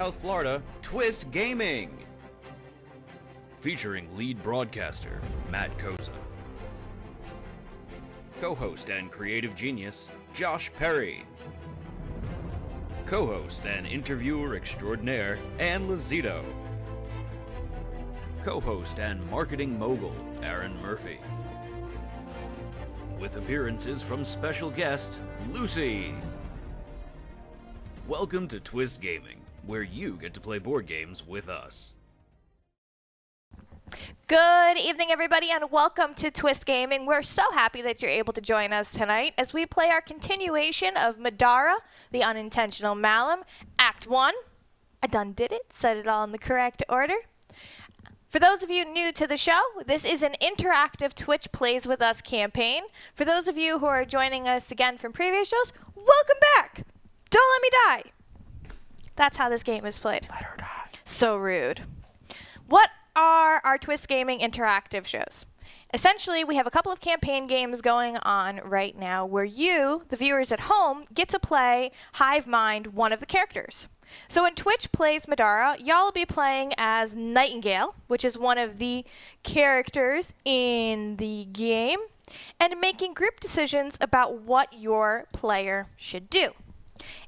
South Florida, Twist Gaming, featuring lead broadcaster Matt Koza, co-host and creative genius Josh Perry, co-host and interviewer extraordinaire Ann Lazito, co-host and marketing mogul Aaron Murphy, with appearances from special guest Lucy. Welcome to Twist Gaming, where you get to play board games with us. Good evening, everybody, and welcome to Twist Gaming. We're so happy that you're able to join us tonight as we play our continuation of Middara, the Unintentional Malum, Act 1. I done did it, said it all in the correct order. For those of you new to the show, this is an interactive Twitch Plays With Us campaign. For those of you who are joining us again from previous shows, welcome back! Don't let me die! That's how this game is played. Let her die. So rude. What are our Twist Gaming interactive shows? Essentially, we have a couple of campaign games going on right now where you, the viewers at home, get to play Hive Mind one of the characters. So in Twitch Plays Middara, y'all will be playing as Nightingale, which is one of the characters in the game, and making group decisions about what your player should do.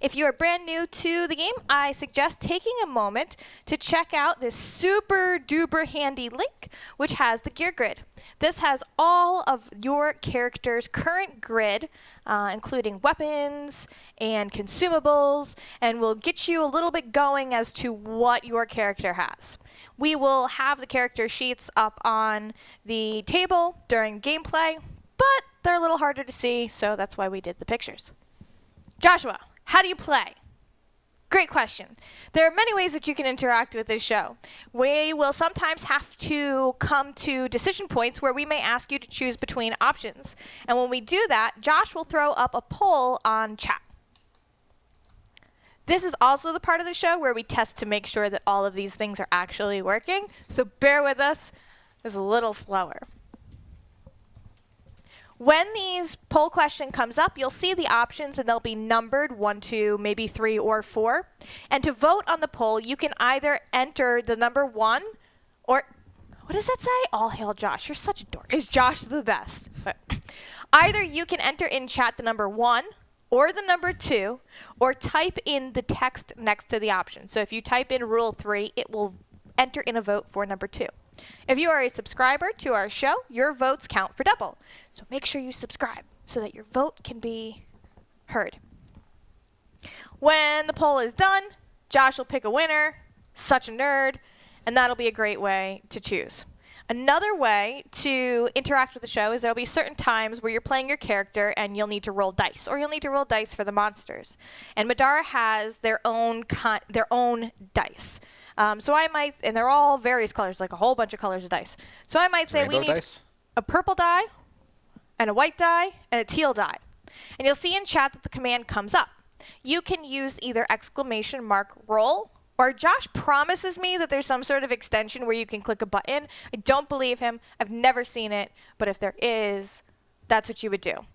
If you are brand new to the game, I suggest taking a moment to check out this super duper handy link, which has the gear grid. This has all of your character's current grid, including weapons and consumables, and will get you a little bit going as to what your character has. We will have the character sheets up on the table during gameplay, but they're a little harder to see, so that's why we did the pictures. Joshua, how do you play? Great question. There are many ways that you can interact with this show. We will sometimes have to come to decision points where we may ask you to choose between options. And when we do that, Josh will throw up a poll on chat. This is also the part of the show where we test to make sure that all of these things are actually working. So bear with us. It's a little slower. When these poll question comes up, you'll see the options and they'll be numbered 1, 2, maybe 3 or 4. And to vote on the poll, you can either enter the number 1 or, what does that say? All hail Josh. You're such a dork. Is Josh the best? But either you can enter in chat the number 1 or the number 2 or type in the text next to the option. So if you type in rule 3, it will enter in a vote for number 2. If you are a subscriber to our show, your votes count for double. So make sure you subscribe so that your vote can be heard. When the poll is done, Josh will pick a winner, such a nerd, and that'll be a great way to choose. Another way to interact with the show is there'll be certain times where you're playing your character and you'll need to roll dice, or you'll need to roll dice for the monsters. And Middara has their own dice. So I might, and they're all various colors, like a whole bunch of colors of dice. So I might say Rainbow we need dice? a purple die, and a white die, and a teal die. And you'll see in chat that the command comes up. You can use either exclamation mark roll, or Josh promises me that there's some sort of extension where you can click a button. I don't believe him. I've never seen it, but if there is, that's what you would do.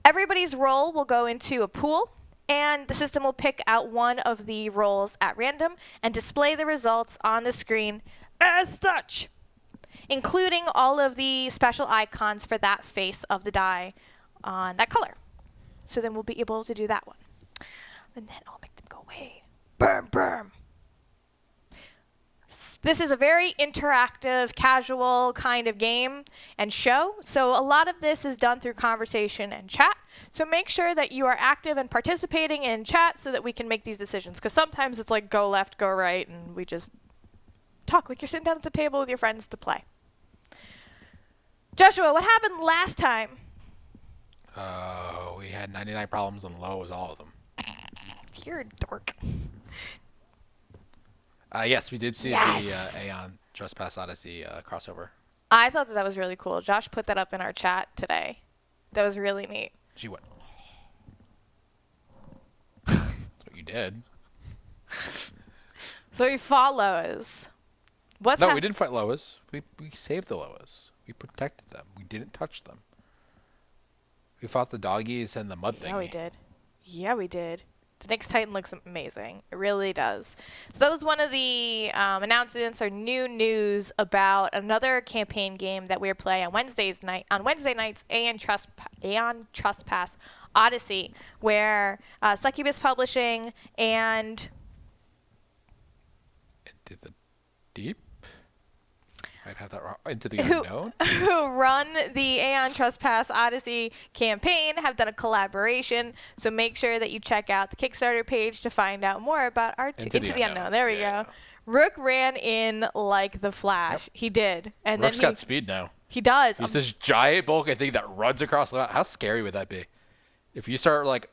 Everybody's roll will go into a pool, and the system will pick out one of the rolls at random and display the results on the screen as such, including all of the special icons for that face of the die on that color. So then we'll be able to do that one. And then I'll make them go away. Burm, burm. This is a very interactive, casual kind of game and show. So a lot of this is done through conversation and chat. So make sure that you are active and participating in chat so that we can make these decisions. Because sometimes it's like go left, go right, and we just talk like you're sitting down at the table with your friends to play. Joshua, what happened last time? We had 99 problems and low was all of them. You're a dork. Yes, we did see Yes. the Aeon Trespass Odyssey crossover. I thought that was really cool. Josh put that up in our chat today. That was really neat. She went. That's what you did. So we fought Loas. No, we didn't fight Loas. We saved the Loas. We protected them. We didn't touch them. We fought the doggies and the mud thingy. Yeah, we did. Yeah, we did. The Nyx Titan looks amazing. It really does. So that was one of the announcements or new news about another campaign game that we're playing on Wednesday nights, Aeon Trespass Odyssey, where Succubus Publishing and Into the deep. I'd have that wrong. Into the unknown. who run the Aeon Trespass Odyssey campaign have done a collaboration. So make sure that you check out the Kickstarter page to find out more about our Into the Unknown. There we go. Rook ran in like the Flash. Yep. He did. And Rook's then got speed now. He does. He's this giant bulky thing that runs across the map. How scary would that be? If you start like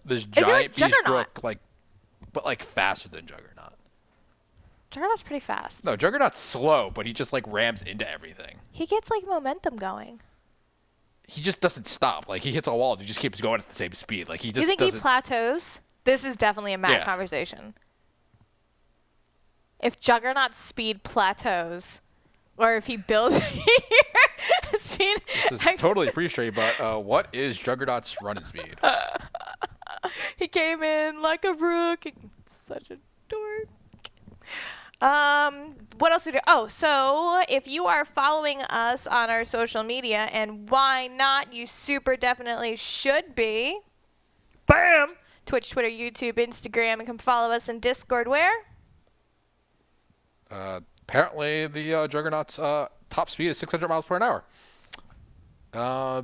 this giant beast Rook, but like faster than Juggernaut. Juggernaut's pretty fast. No, Juggernaut's slow, but he just like rams into everything. He gets like momentum going. He just doesn't stop. Like he hits a wall and he just keeps going at the same speed. Like he just. You think he plateaus? This is definitely a mad conversation. If Juggernaut's speed plateaus, or if he builds speed. This is totally pre-straight, but what is Juggernaut's running speed? He came in like a Rook. Such a dork. What else do we do? Oh, so if you are following us on our social media, and why not, you super definitely should be. Bam! Twitch, Twitter, YouTube, Instagram, and come follow us in Discord. Where? Apparently the Juggernaut's top speed is 600 miles per hour.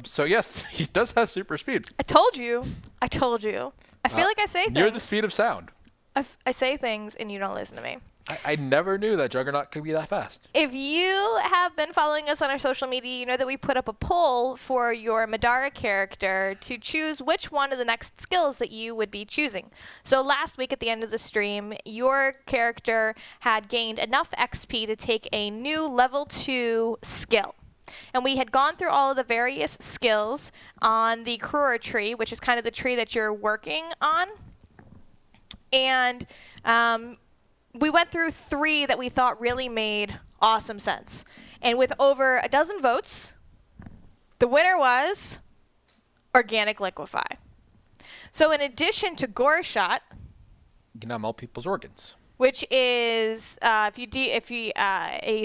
So yes, he does have super speed. I told you. I feel like I say things. Near the speed of sound. I say things and you don't listen to me. I never knew that Juggernaut could be that fast. If you have been following us on our social media, you know that we put up a poll for your Middara character to choose which one of the next skills that you would be choosing. So last week at the end of the stream, your character had gained enough XP to take a new level 2 skill. And we had gone through all of the various skills on the Krura tree, which is kind of the tree that you're working on. And we went through 3 that we thought really made awesome sense. And with over a dozen votes, the winner was Organic Liquefy. So in addition to Gore Shot, you can now melt people's organs. Which is a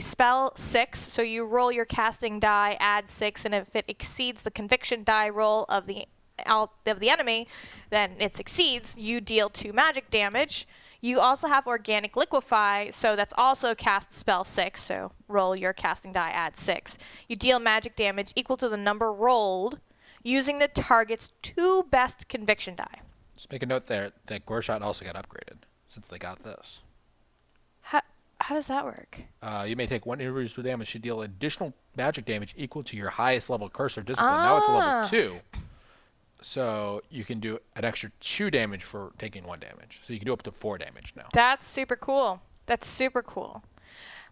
spell 6, so you roll your casting die, add 6, and if it exceeds the conviction die roll of the enemy, then it succeeds. You deal 2 magic damage. You also have Organic Liquefy, so that's also cast spell 6, so roll your casting die, add 6. You deal magic damage equal to the number rolled using the target's 2 best conviction die. Just make a note there that Gorshot also got upgraded since they got this. How does that work? You may take 1 injuries per damage to deal additional magic damage equal to your highest level curse or discipline. Now it's a level 2. So you can do an extra 2 damage for taking 1 damage. So you can do up to 4 damage now. That's super cool.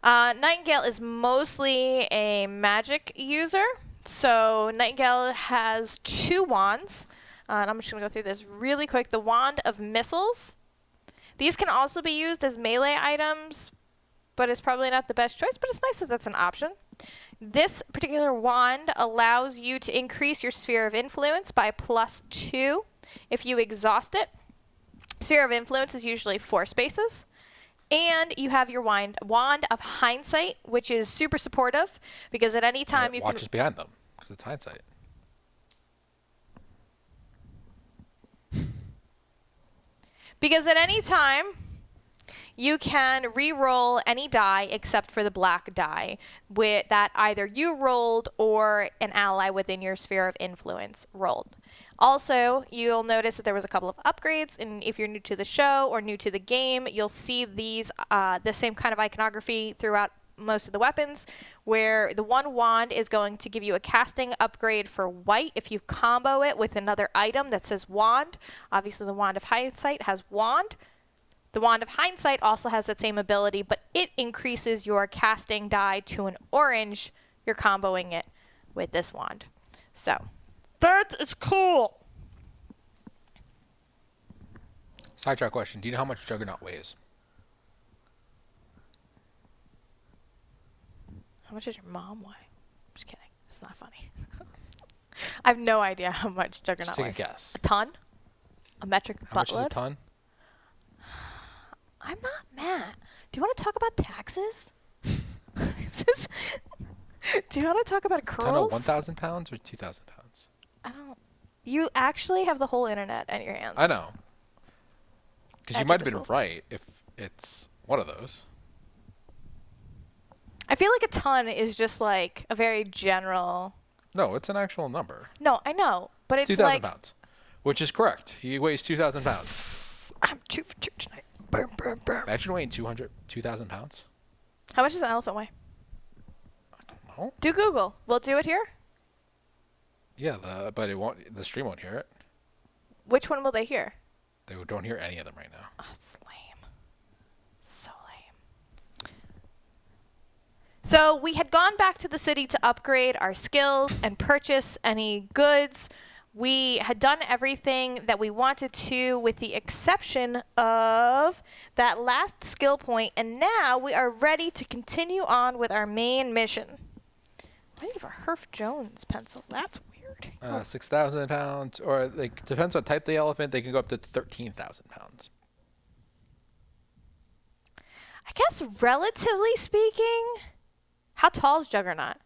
Nightingale is mostly a magic user. So Nightingale has 2 wands. And I'm just going to go through this really quick. The Wand of Missiles. These can also be used as melee items, but it's probably not the best choice, but it's nice that that's an option. This particular wand allows you to increase your sphere of influence by +2 if you exhaust it. Sphere of influence is usually 4 spaces. And you have your Wand of Hindsight, which is super supportive because at any time you can... Watch us behind them because it's hindsight. Because at any time, you can re-roll any die except for the black die that either you rolled or an ally within your sphere of influence rolled. Also, you'll notice that there was a couple of upgrades, and if you're new to the show or new to the game, you'll see these the same kind of iconography throughout most of the weapons, where the one wand is going to give you a casting upgrade for white if you combo it with another item that says wand. Obviously, the Wand of Hindsight has wand. The Wand of Hindsight also has that same ability, but it increases your casting die to an orange. You're comboing it with this wand. So, that is cool. Sidetrack question. Do you know how much Juggernaut weighs? How much does your mom weigh? I'm just kidding. It's not funny. I have no idea how much Juggernaut weighs. Just take a guess. A ton? A metric How much buttload? is a ton? I'm not mad. Do you want to talk about taxes? Do you want to talk about Ton of curls? 1,000 pounds or 2,000 pounds? I don't. You actually have the whole internet at your hands. I know. Because At you your might have been disposal. right if it's one of those. I feel like a ton is just like a very general. No, it's an actual number. No, I know, but it's 2,000 like pounds, which is correct. He weighs 2,000 pounds. I'm 2 for 2 tonight. Burr, burr, burr. Imagine weighing 2,000 pounds. How much does an elephant weigh? No. Do Google. We'll do it here. Yeah, but it won't. The stream won't hear it. Which one will they hear? They don't hear any of them right now. Oh, it's lame. So lame. So we had gone back to the city to upgrade our skills and purchase any goods. We had done everything that we wanted to with the exception of that last skill point, and now we are ready to continue on with our main mission. Why do you have a Herf Jones pencil? That's weird. 6,000 pounds, or like depends on type of the elephant. They can go up to 13,000 pounds. I guess relatively speaking, how tall is Juggernaut?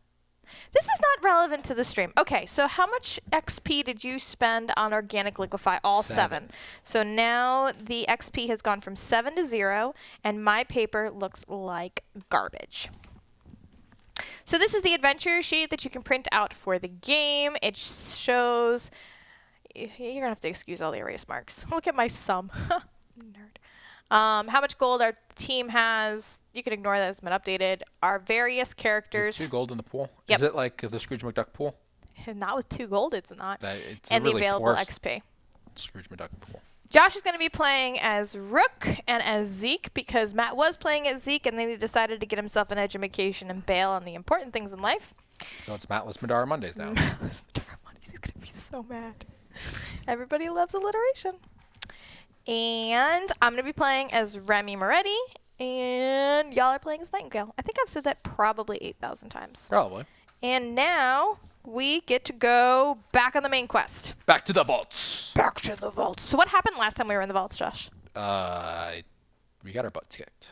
This is not relevant to the stream. Okay, so how much XP did you spend on Organic Liquefy? All 7. So now the XP has gone from 7 to 0, and my paper looks like garbage. So this is the adventure sheet that you can print out for the game. It shows... You're going to have to excuse all the erase marks. Look at my sum. Nerd. How much gold our team has. You can ignore that. It's been updated. Our various characters. 2 gold in the pool. Yep. Is it like the Scrooge McDuck pool? Not with 2 gold, it's not. It's And a really the available poor XP. Scrooge McDuck pool. Josh is going to be playing as Rook and as Zeke because Matt was playing as Zeke and then he decided to get himself an education and bail on the important things in life. So it's Matless Middara Mondays now. Matless Middara Mondays. He's going to be so mad. Everybody loves alliteration. And I'm going to be playing as Remi Moretti, and y'all are playing as Nightingale. I think I've said that probably 8,000 times. Probably. And now we get to go back on the main quest. Back to the vaults. Back to the vaults. So what happened last time we were in the vaults, Josh? We got our butts kicked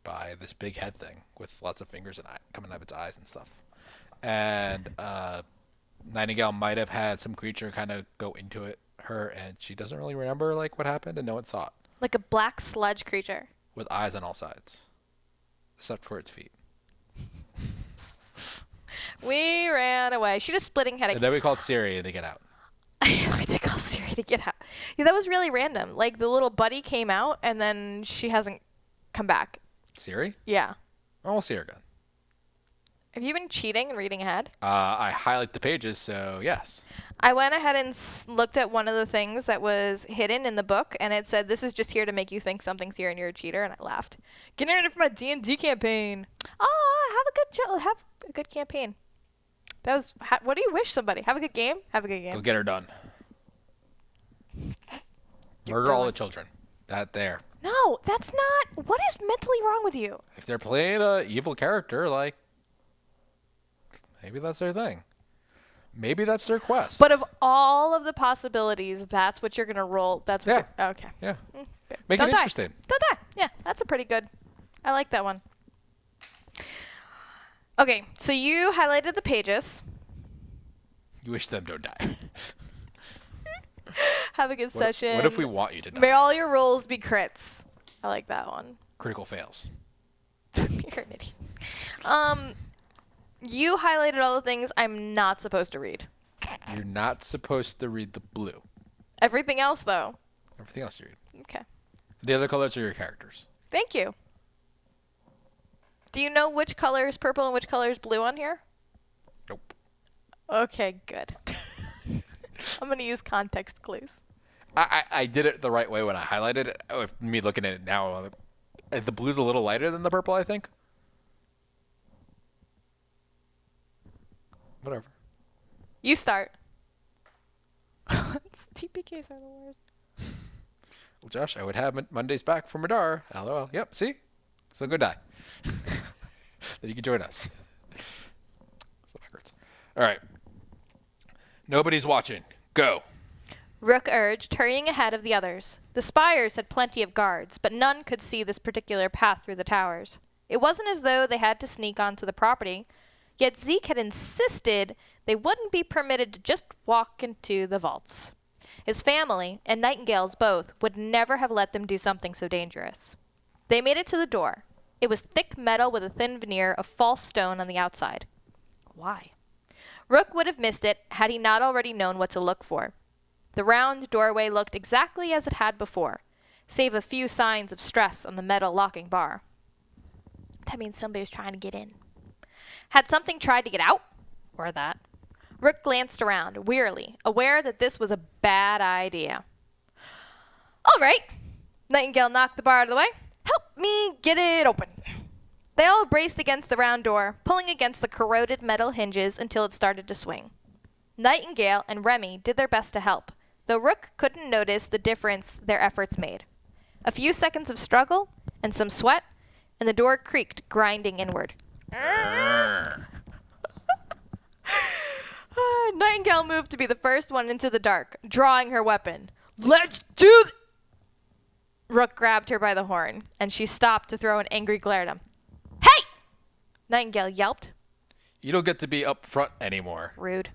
by this big head thing with lots of fingers and coming out of its eyes and stuff. And Nightingale might have had some creature kind of go into her, and she doesn't really remember like what happened, and no one saw it. Like a black sludge creature. With eyes on all sides, except for its feet. We ran away. She just splitting headache. And then we called Siri, and they get out. I did call Siri to get out. Yeah, that was really random. Like the little buddy came out, and then she hasn't come back. Siri? Yeah. Oh, we'll see her again. Have you been cheating and reading ahead? I highlight the pages, so yes. I went ahead and looked at one of the things that was hidden in the book, and it said, "This is just here to make you think something's here and you're a cheater," and I laughed. Getting ready for my D&D campaign. Have a good campaign. That was, what do you wish somebody? Have a good game? Have a good game. Go get her done. Murder all the children. That there. No, that's not, what is mentally wrong with you? If they're playing a evil character, like, maybe that's their thing. Maybe that's their quest. But of all of the possibilities, that's what you're going to roll. That's what Yeah. okay. Yeah. Good. Make Don't it die. interesting. Don't die. Yeah, that's a pretty good. I like that one. Okay, so you highlighted the pages. You wish them don't die. Have a good session. What if we want you to die? May all your rolls be crits. I like that one. Critical fails. You're an idiot. You highlighted all the things I'm not supposed to read. You're not supposed to read the blue. Everything else, though. Everything else you read. Okay. The other colors are your characters. Thank you. Do you know which color is purple and which color is blue on here? Nope. Okay, good. I'm going to use context clues. I did it the right way when I highlighted it. With me looking at it now, the blue's a little lighter than the purple, I think. Whatever. You start. TPKs are the worst. Well, Josh, I would have Mondays back for Middara. LOL. Yep, see? So go die. Then you can join us. All right. Nobody's watching. Go. Rook urged, hurrying ahead of the others. The spires had plenty of guards, but none could see this particular path through the towers. It wasn't as though they had to sneak onto the property, yet Zeke had insisted they wouldn't be permitted to just walk into the vaults. His family, and Nightingale's both, would never have let them do something so dangerous. They made it to the door. It was thick metal with a thin veneer of false stone on the outside. Why? Rook would have missed it had he not already known what to look for. The round doorway looked exactly as it had before, save a few signs of stress on the metal locking bar. That means somebody was trying to get in. Had something tried to get out? Or that. Rook glanced around, wearily, aware that this was a bad idea. All right. Nightingale knocked the bar out of the way. Help me get it open. They all braced against the round door, pulling against the corroded metal hinges until it started to swing. Nightingale and Remi did their best to help, though Rook couldn't notice the difference their efforts made. A few seconds of struggle and some sweat, and the door creaked, grinding inward. Nightingale moved to be the first one into the dark, drawing her weapon. Let's do th-! Rook grabbed her by the horn, and she stopped to throw an angry glare at him. Hey! Nightingale yelped. You don't get to be up front anymore. Rude.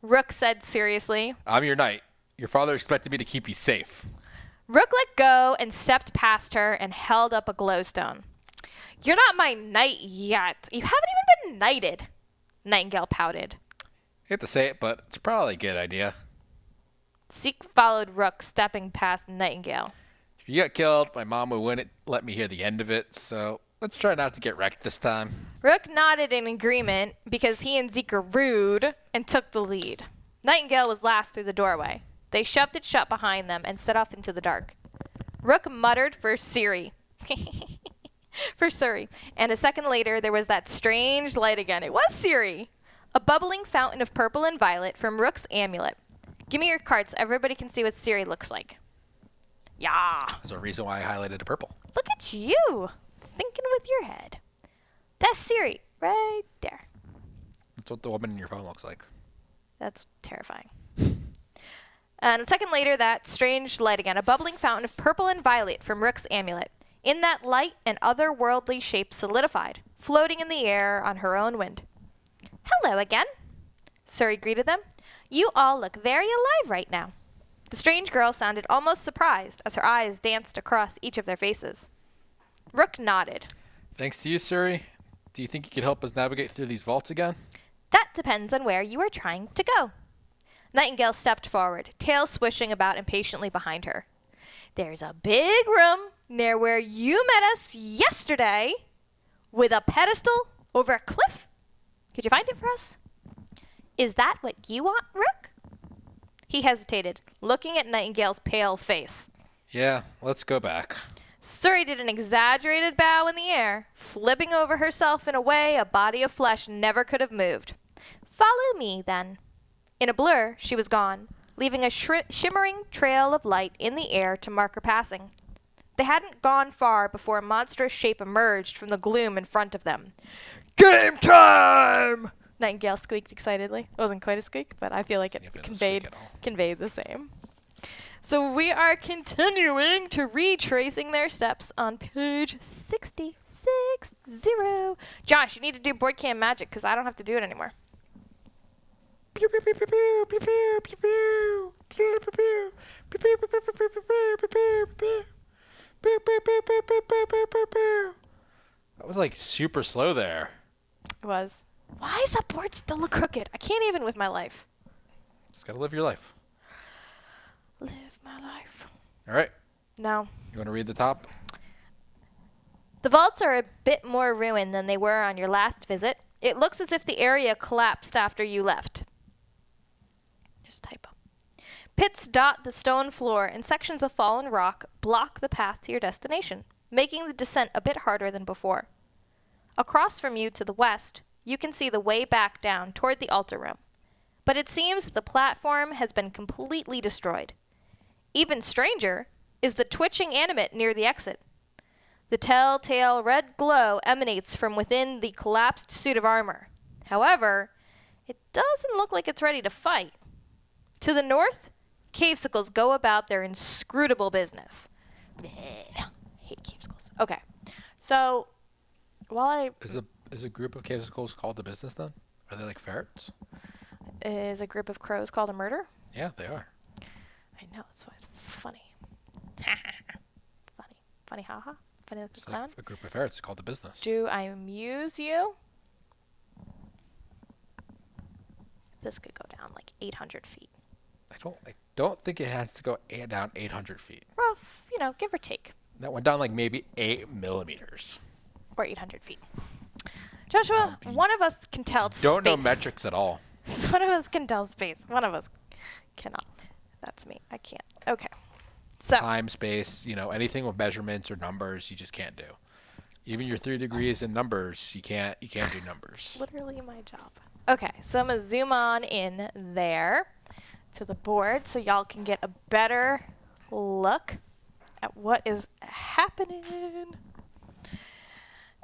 Rook said seriously. I'm your knight. Your father expected me to keep you safe. Rook let go and stepped past her and held up a glowstone. You're not my knight yet. You haven't even been knighted. Nightingale pouted. I hate to say it, but it's probably a good idea. Zeke followed Rook, stepping past Nightingale. If you got killed, my mom wouldn't let me hear the end of it, so let's try not to get wrecked this time. Rook nodded in agreement because he and Zeke are rude and took the lead. Nightingale was last through the doorway. They shoved it shut behind them and set off into the dark. Rook muttered for Siri. For Suri. And a second later, there was that strange light again. It was Siri. A bubbling fountain of purple and violet from Rook's amulet. Give me your card so everybody can see what Siri looks like. Yeah. There's a reason why I highlighted it purple. Look at you. Thinking with your head. That's Siri. Right there. That's what the woman in your phone looks like. That's terrifying. And a second later, that strange light again. A bubbling fountain of purple and violet from Rook's amulet. In that light, an otherworldly shape solidified, floating in the air on her own wind. Hello again. Suri greeted them. You all look very alive right now. The strange girl sounded almost surprised as her eyes danced across each of their faces. Rook nodded. Thanks to you, Suri. Do you think you could help us navigate through these vaults again? That depends on where you are trying to go. Nightingale stepped forward, tail swishing about impatiently behind her. There's a big room near where you met us yesterday with a pedestal over a cliff. Could you find it for us? Is that what you want, Rook? He hesitated, looking at Nightingale's pale face. Yeah, let's go back. Suri did an exaggerated bow in the air, flipping over herself in a way a body of flesh never could have moved. Follow me, then. In a blur, she was gone, leaving a shimmering trail of light in the air to mark her passing. They hadn't gone far before a monstrous shape emerged from the gloom in front of them. Game time! Nightingale squeaked excitedly. It wasn't quite a squeak, but I feel like it conveyed the same. So we are continuing to retracing their steps on page 66. Josh, you need to do board cam magic because I don't have to do it anymore. That was like super slow there. It was. Why is that board still look crooked? I can't even with my life. Just gotta live your life. Live my life. All right. No. You want to read the top? The vaults are a bit more ruined than they were on your last visit. It looks as if the area collapsed after you left. Just a typo. Pits dot the stone floor, and sections of fallen rock block the path to your destination, making the descent a bit harder than before. Across from you to the west, you can see the way back down toward the altar room. But it seems that the platform has been completely destroyed. Even stranger is the twitching animate near the exit. The telltale red glow emanates from within the collapsed suit of armor. However, it doesn't look like it's ready to fight. To the north, Cavesicles go about their inscrutable business. Bleh. Hate cavesicles. Okay. So, while Is a group of cavesicles called a business then? Are they like ferrets? is a group of crows called a murder? Yeah, they are. I know, that's why it's funny. Funny. Funny haha? Funny like a It's clown? like a group of ferrets called a business. Do I amuse you? This could go down like 800 feet. I don't think it has to go down 800 feet. Rough, give or take. That went down like maybe 8 millimeters. Or 800 feet. Joshua, one of us can tell space. Don't know metrics at all. One of us can tell space. One of us cannot. That's me. I can't. Okay. So. Time, space, anything with measurements or numbers, you just can't do. Even your 3 degrees in numbers, you can't do numbers. Literally my job. Okay, so I'm going to zoom on in there to the board so y'all can get a better look at what is happening.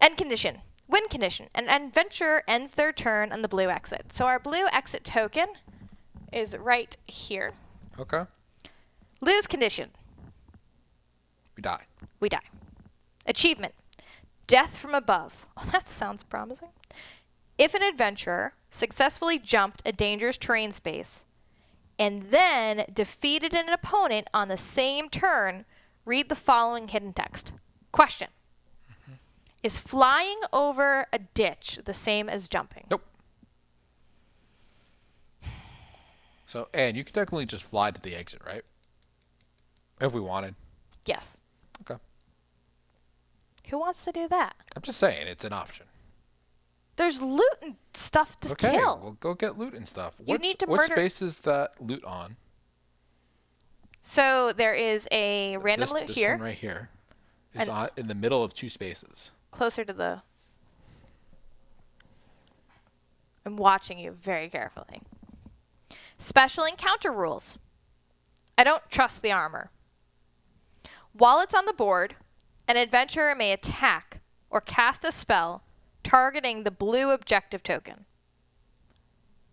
End condition. Win condition. An adventurer ends their turn on the blue exit. So our blue exit token is right here. Okay. Lose condition. We die. We die. Achievement. Death from above. Oh, that sounds promising. If an adventurer successfully jumped a dangerous terrain space and then defeated an opponent on the same turn, read the following hidden text. Question. Is flying over a ditch the same as jumping? Nope. So, and you could technically just fly to the exit, right? If we wanted. Yes. Okay. Who wants to do that? I'm just saying, it's an option. There's loot and stuff to Okay, kill. we'll go get loot and stuff. You need to what murder- space is that loot on? So there is a random loot this here. One right here is in the middle of 2 spaces. Closer to the... I'm watching you very carefully. Special encounter rules. I don't trust the armor. While it's on the board, an adventurer may attack or cast a spell targeting the blue objective token.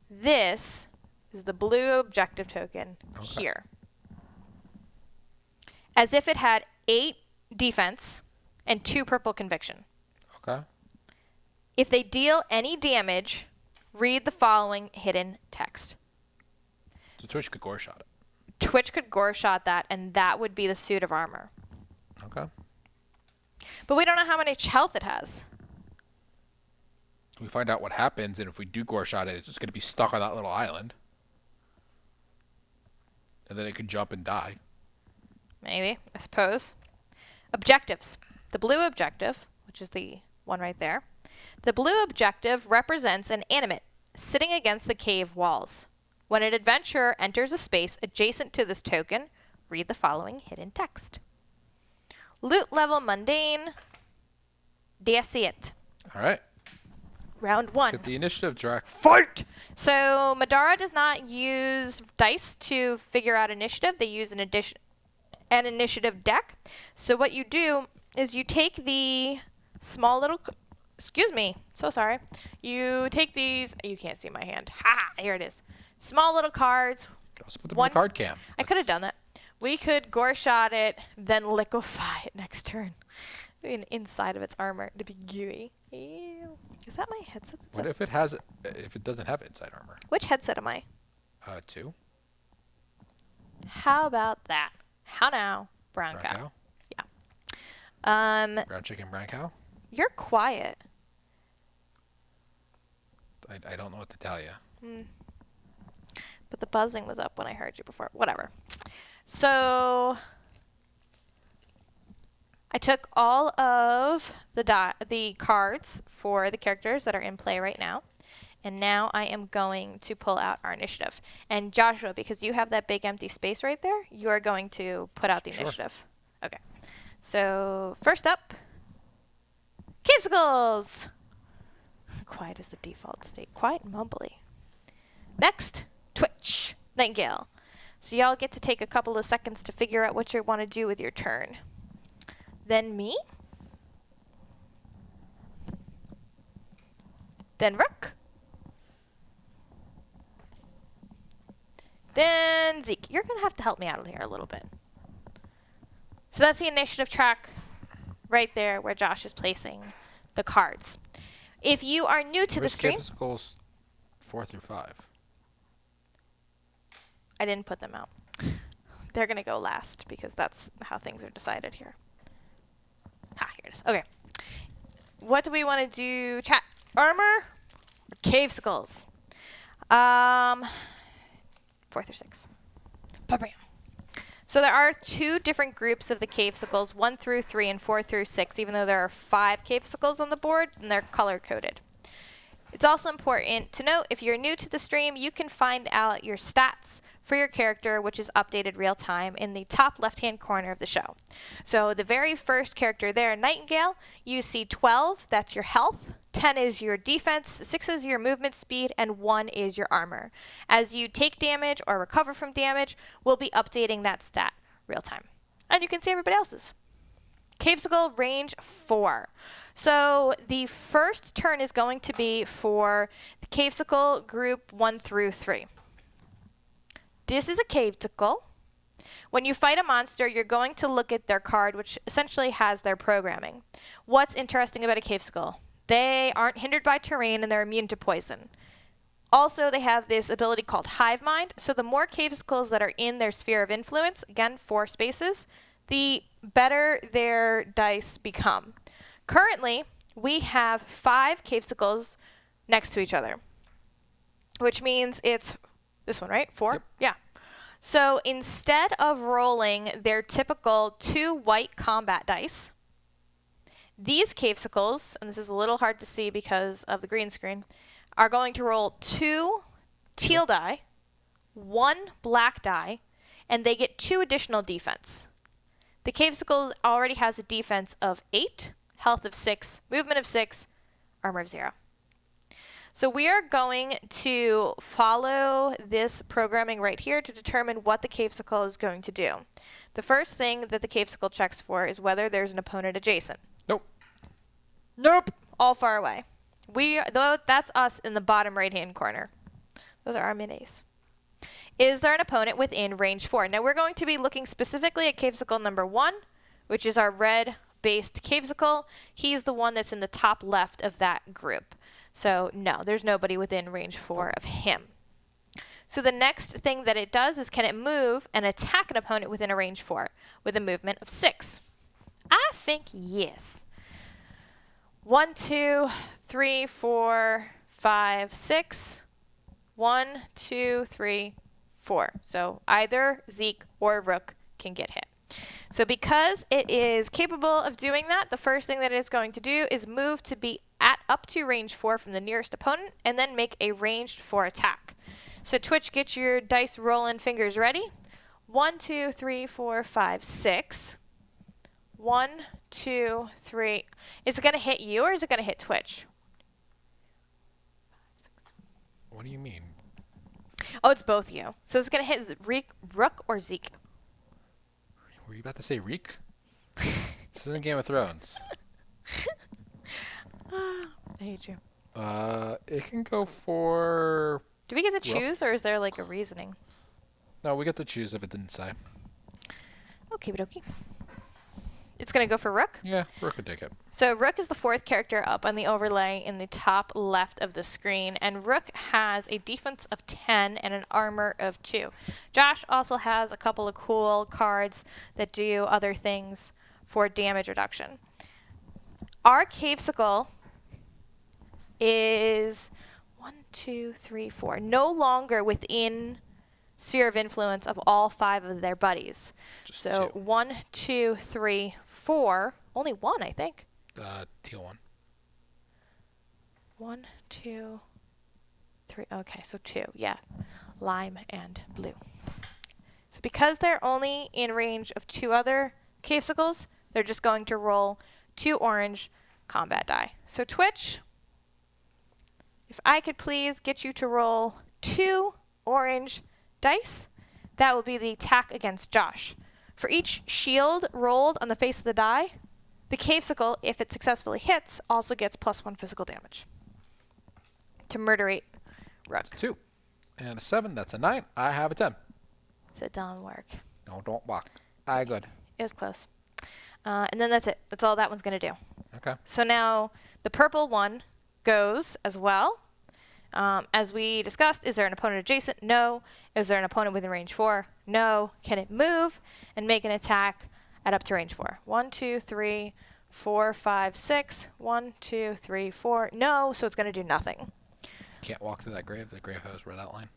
This is the blue objective token here. As if it had 8 defense and 2 purple conviction. Okay. If they deal any damage, read the following hidden text. So Twitch could gore shot it. Twitch could gore shot that, and that would be the suit of armor. Okay. But we don't know how much health it has. We find out what happens, and if we do gore shot it, it's just going to be stuck on that little island. And then it could jump and die. Maybe, I suppose. Objectives. The blue objective, which is the one right there. The blue objective represents an animate sitting against the cave walls. When an adventurer enters a space adjacent to this token, read the following hidden text. Loot level mundane. That's it. All right. Round 1. Let's get the initiative, Drac. Fight! So Middara does not use dice to figure out initiative. They use an initiative deck. So what you do is you take the small little... excuse me. So sorry. You take these... You can't see my hand. Ha! Here it is. Small little cards. Let's put them in the card cam. I could have done that. We could gore shot it, then liquefy it next turn. Inside of its armor to be gooey. Ew. Is that my headset? What if it doesn't have inside armor? Which headset am I? 2. How about that? How now, brown cow? Yeah. Brown chicken, brown cow? You're quiet. I don't know what to tell you. But the buzzing was up when I heard you before. Whatever. So I took all of the cards for the characters that are in play right now. And now I am going to pull out our initiative. And Joshua, because you have that big empty space right there, you are going to put out the initiative. Okay. So first up, Cavesicles! Quiet is the default state. Quiet and mumbly. Next, Twitch, Nightingale. So y'all get to take a couple of seconds to figure out what you want to do with your turn. Then me. Then Rook. Then Zeke, you're going to have to help me out here a little bit. So that's the initiative track right there where Josh is placing the cards. If you are new to the stream... Physicals 4 through 5. I didn't put them out. They're going to go last because that's how things are decided here. Ah, here it is. Okay. What do we want to do? Chat. Armor or cavesicles? 4 through 6. Ba-bam. So there are 2 different groups of the cavesicles, 1 through 3 and 4 through 6, even though there are 5 cavesicles on the board and they're color-coded. It's also important to note, if you're new to the stream, you can find out your stats for your character, which is updated real time in the top left-hand corner of the show. So the very first character there, Nightingale, you see 12, that's your health, 10 is your defense, 6 is your movement speed, and 1 is your armor. As you take damage or recover from damage, we'll be updating that stat real time. And you can see everybody else's. Cavesicle range 4. So the first turn is going to be for the Cavesicle group 1 through 3. This is a Cavesicle. When you fight a monster, you're going to look at their card, which essentially has their programming. What's interesting about a Cavesicle? They aren't hindered by terrain and they're immune to poison. Also, they have this ability called Hive Mind. So the more Cavesicles that are in their sphere of influence, again, 4 spaces, the better their dice become. Currently, we have 5 Cavesicles next to each other, which means it's this one, right? 4? Yep. Yeah. So instead of rolling their typical 2 white combat dice, these Cavesicles, and this is a little hard to see because of the green screen, are going to roll 2 teal die, 1 black die, and they get 2 additional defense. The Cavesicle already has a defense of 8, health of 6, movement of 6, armor of 0. So we are going to follow this programming right here to determine what the Cavesicle is going to do. The first thing that the Cavesicle checks for is whether there's an opponent adjacent. Nope. Nope. All far away. That's us in the bottom right-hand corner. Those are our minis. Is there an opponent within range 4? Now we're going to be looking specifically at Cavesicle number 1, which is our red-based Cavesicle. He's the one that's in the top left of that group. So no, there's nobody within range 4 of him. So the next thing that it does is, can it move and attack an opponent within a range 4 with a movement of 6? I think yes. 1, 2, 3, 4, 5, 6. 1, 2, 3, 4. So either Zeke or Rook can get hit. So because it is capable of doing that, the first thing that it's going to do is move to be at up to range 4 from the nearest opponent and then make a ranged 4 attack. So Twitch, get your dice rolling fingers ready. 1, 2, 3, 4, 5, 6. 1, 2, 3. Is it going to hit you or is it going to hit Twitch? What do you mean? Oh, it's both you. So it's going to hit Rook or Zeke. Were you about to say Reek? This isn't Game of Thrones. I hate you. It can go for... Do we get to choose or is there like a reasoning? No, we get to choose if it didn't say. Okay, dokie. It's going to go for Rook? Yeah, Rook would take it. So Rook is the 4th character up on the overlay in the top left of the screen, and Rook has a defense of 10 and an armor of 2. Josh also has a couple of cool cards that do other things for damage reduction. Our Cavesicle is 1, 2, 3, 4, no longer within sphere of influence of all 5 of their buddies. Just so 2. 1, 2, 3, 4. Only 1, I think. Teal 1. 1, 2, 3. Okay, so 2. Yeah. Lime and blue. So because they're only in range of 2 other Cavesicles, they're just going to roll 2 orange combat die. So Twitch, if I could please get you to roll 2 orange dice, that will be the attack against Josh. For each shield rolled on the face of the die, the Cavesicle, if it successfully hits, also gets +1 physical damage to murderate Rook. That's 2. And a 7, that's a 9. I have a 10. So it don't work. No, don't block. I good. It was close. And then that's it. That's all that one's going to do. Okay. So now the purple one goes as well. As we discussed, is there an opponent adjacent? No. Is there an opponent within range 4? No. Can it move and make an attack at up to range 4? 1, 2, 3, 4, 5, 6. 1, 2, 3, 4. No, so it's going to do nothing. Can't walk through that grave. The grave has red outline.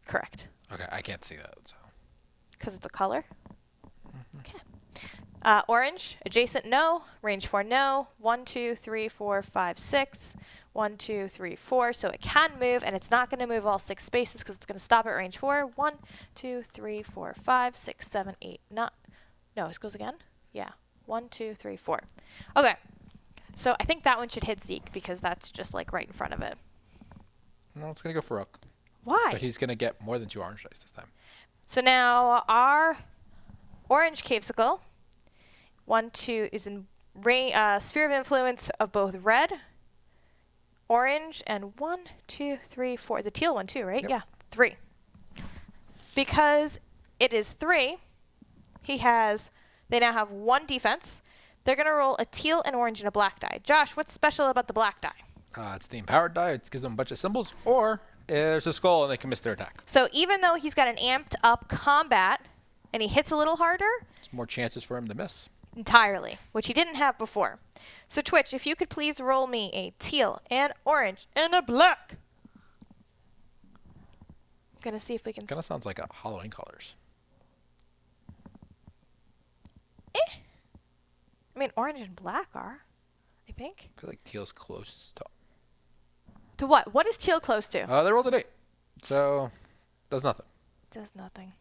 Correct. Okay, I can't see that. So. Because it's a color? Okay. Orange, adjacent, no. Range 4, no. 1, 2, 3, 4, 5, 6. 1, 2, 3, 4. So it can move, and it's not going to move all 6 spaces because it's going to stop at range 4. 1, 2, 3, 4, 5, 6, 7, 8. No, it goes again? Yeah. 1, 2, 3, 4. Okay. So I think that one should hit Zeke because that's just like right in front of it. No, it's going to go for Rook. Why? But he's going to get more than 2 orange dice this time. So now our orange cavesicle, 1, 2, is in sphere of influence of both red, orange, and 1, 2, 3, 4. The teal one too, right? Yep. Yeah, 3. Because it is 3, they now have 1 defense. They're going to roll a teal, an orange, and a black die. Josh, what's special about the black die? It's the empowered die. It gives them a bunch of symbols, or there's a skull and they can miss their attack. So even though he's got an amped up combat and he hits a little harder, It's more chances for him to miss. entirely, which he didn't have before. So Twitch, if you could please roll me a teal, an orange, and a black. Gonna see if we can. Kind of sounds like a Halloween colors. I mean, orange and black are, I think. I feel like teal's close to. To what? What is teal close to? They rolled an 8, so does nothing. Does nothing.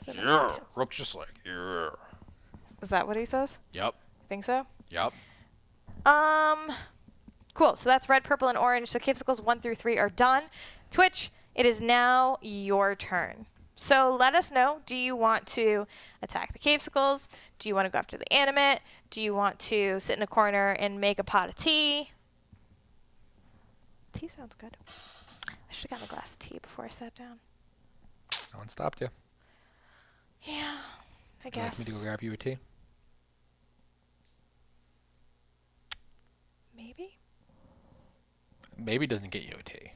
Yeah, Rook's just like, yeah. Is that what he says? Yep. Think so? Yep. Cool. So that's red, purple, and orange. So cavesicles 1 through 3 are done. Twitch, it is now your turn. So let us know. Do you want to attack the cavesicles? Do you want to go after the animate? Do you want to sit in a corner and make a pot of tea? Tea sounds good. I should have gotten a glass of tea before I sat down. No one stopped you. Yeah, I Would you guess. like me to go grab you a tea? Maybe? Maybe doesn't get you a tea.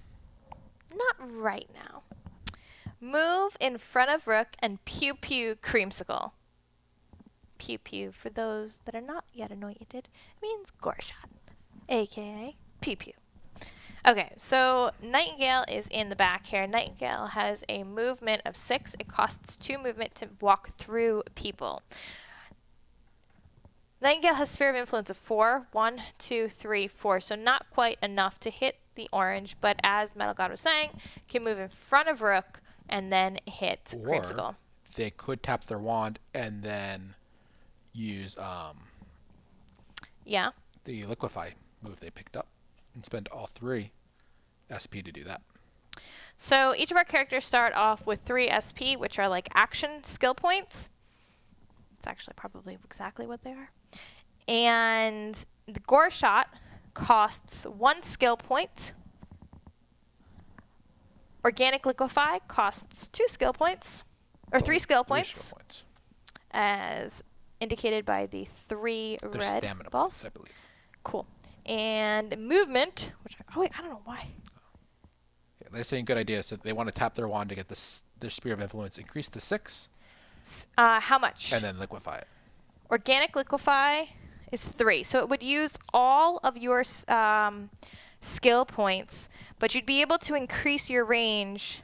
Not right now. Move in front of Rook and pew pew creamsicle. Pew pew, for those that are not yet anointed, means gore shot, aka pew pew. Okay, so Nightingale is in the back here. Nightingale has a movement of 6. It costs 2 movement to walk through people. Nightingale has sphere of influence of 4. 1, 2, 3, 4. So not quite enough to hit the orange, but as Metal God was saying, can move in front of Rook and then hit Creamsicle. They could tap their wand and then use the liquefy move they picked up and spend all 3 SP to do that. So each of our characters start off with 3 SP, which are like action skill points. It's actually probably exactly what they are. And the gore shot costs 1 skill point. Organic liquefy costs 2 skill points, or 3 skill points, as indicated by the 3 They're red stamina balls. points, I believe. Cool. And movement, which I don't know why. Yeah, they're saying good idea. So they want to tap their wand to get their sphere of influence increased to 6. How much? And then liquefy it. Organic liquefy is 3, so it would use all of your skill points, but you'd be able to increase your range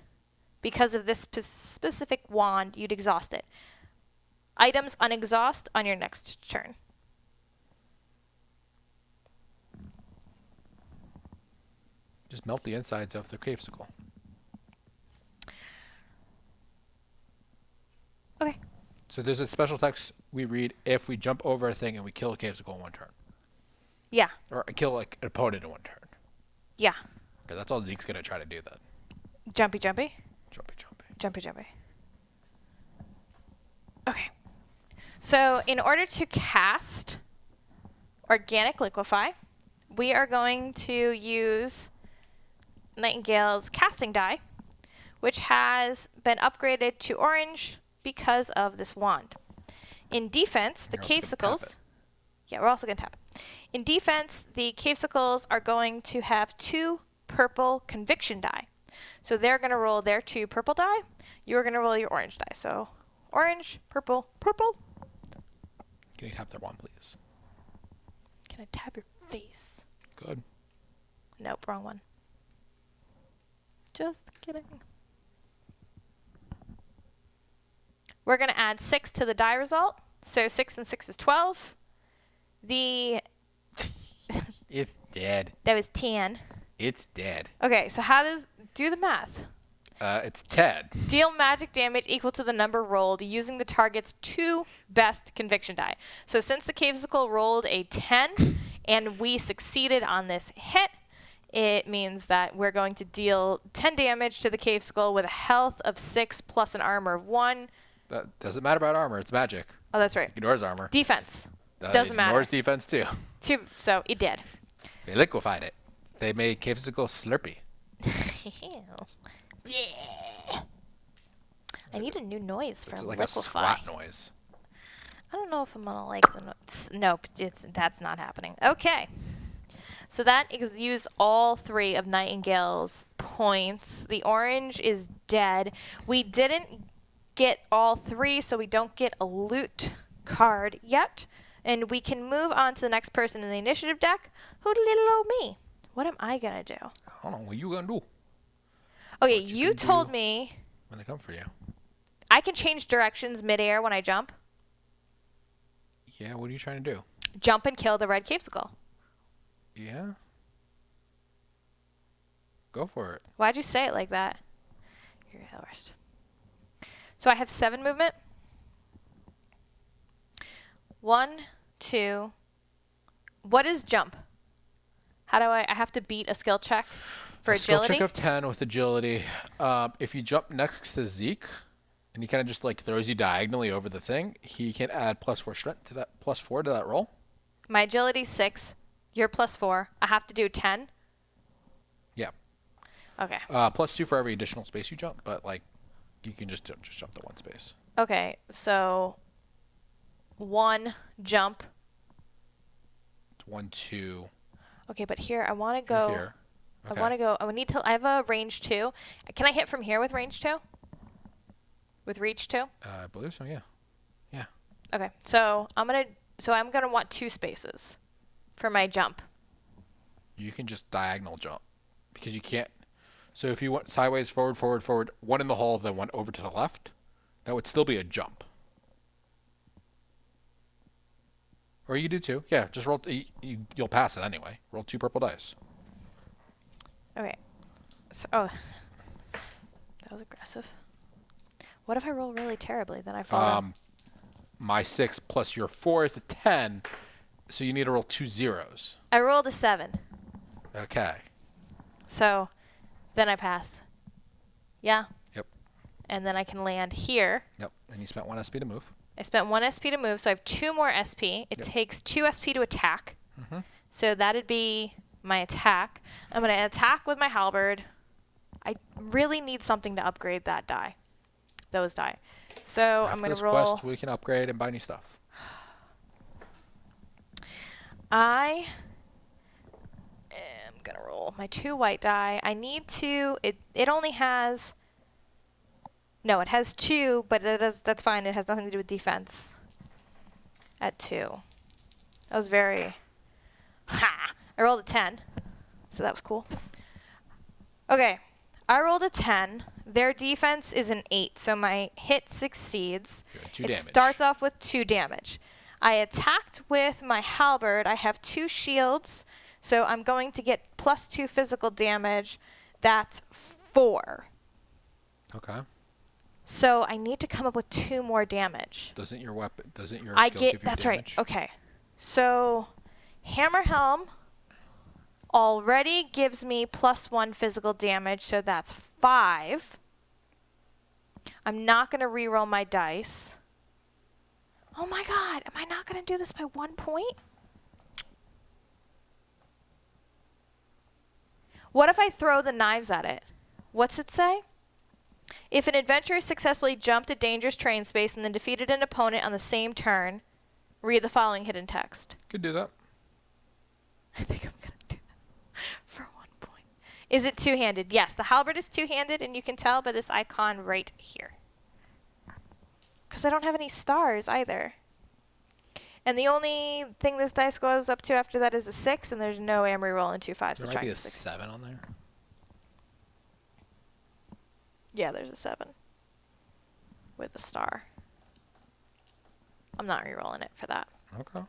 because of this specific wand. You'd exhaust it. Items unexhaust on your next turn. Just melt the insides of the cavesicle. Okay. So there's a special text we read if we jump over a thing and we kill a cavesicle in 1 turn. Yeah. Or kill like an opponent in 1 turn. Yeah. Okay, that's all Zeke's going to try to do then. Jumpy, jumpy. Jumpy, jumpy. Jumpy, jumpy. Okay. So in order to cast Organic Liquefy, we are going to use Nightingale's casting die, which has been upgraded to orange because of this wand. In defense, the You're also gonna tap Cavesicles... it. Yeah, we're also going to tap it. In defense, the Cavesicles are going to have 2 purple conviction die. So they're going to roll their 2 purple die. You're going to roll your orange die. So orange, purple, purple. Can you tap that one, please? Can I tap your face? Good. Nope, wrong one. Just kidding. We're going to add 6 to the die result. So 6 and 6 is 12. It's dead. That was 10. It's dead. Okay, so how does... Do the math. It's Ted. Deal magic damage equal to the number rolled using the target's 2 best conviction die. So since the Cavesicle rolled a 10 and we succeeded on this hit, it means that we're going to deal 10 damage to the Cavesicle with a health of 6 plus an armor of 1. That doesn't matter about armor. It's magic. Oh, that's right. Ignores armor. Defense. Doesn't matter. Ignores defense too. So it did. They liquefied it. They made Cavesicle slurpy. I need a new noise It's from like liquefy. a squat noise. I don't know if I'm gonna like the nope. That's not happening. Okay, so that is use all 3 of Nightingale's points. The orange is dead. We didn't get all 3, so we don't get a loot card yet, and we can move on to the next person in the initiative deck. Who little old me? What am I gonna do? I don't know. What you gonna do Okay, What you you can told do. me when they come for you? I can change directions midair when I jump. Yeah. What are you trying to do? Jump and kill the red Cavesicle. Yeah. Go for it. Why'd you say it like that? You're the worst. So I have 7 movement. 1, 2. What is jump? How do I have to beat a skill check for agility? Skill check of 10 with agility. If you jump next to Zeke, and he kind of just like throws you diagonally over the thing, he can add +4 strength to that, +4 to that roll. My agility's 6. You're +4. I have to do 10. Yeah. Okay. +2 for every additional space you jump, but like you can just jump the 1 space. Okay. So 1 jump. It's 1, 2. Okay, but here I want to You're go. here. I want to go. I need to. I have a range 2. Can I hit from here with range 2? With reach 2? I believe so. Yeah. Yeah. Okay. So I'm gonna want 2 spaces for my jump. You can just diagonal jump because you can't. So if you went sideways, forward, forward, forward, 1 in the hole, then 1 over to the left, that would still be a jump. Or you do 2. Yeah, just roll. You'll pass it anyway. Roll 2 purple dice. Okay. So, oh, that was aggressive. What if I roll really terribly? Then I fall down. My 6 plus your 4 is a 10, so you need to roll 2 zeros. I rolled a 7. Okay. So then I pass. Yeah. Yep. And then I can land here. Yep. And you spent 1 SP to move. I spent 1 SP to move, so I have 2 more SP. It Yep. takes 2 SP to attack. Mm-hmm. So that'd be my attack. I'm going to attack with my halberd. I really need something to upgrade that die. Those die. So I'm going to roll. Quest, we can upgrade and buy new stuff. I am going to roll my 2 white die. I need to. It only has. No, it has 2, but that's fine. It has nothing to do with defense. At 2. That was very... Ha! I rolled a 10. So that was cool. Okay. I rolled a 10. Their defense is an 8, so my hit succeeds. Good. 2 It damage. starts off with 2 damage. I attacked with my halberd. I have 2 shields, so I'm going to get +2 physical damage. That's 4. Okay. So I need to come up with 2 more damage. Doesn't your weapon? Doesn't your I skill get give you that's damage? right. Okay. So Hammer Helm already gives me +1 physical damage, so that's 5. I'm not going to reroll my dice. Oh my god, am I not going to do this by 1 point? What if I throw the knives at it? What's it say? If an adventurer successfully jumped a dangerous terrain space and then defeated an opponent on the same turn, read the following hidden text. Could do that. I think I'm going to do that for 1 point. Is it two-handed? Yes, the halberd is two-handed, and you can tell by this icon right here. Because I don't have any stars either. And the only thing this dice goes up to after that is a 6, and there's no way I'm re-rolling 2 5s to There try might be and a get 6. 7 on there. Yeah, there's a 7 with a star. I'm not re-rolling it for that. Okay.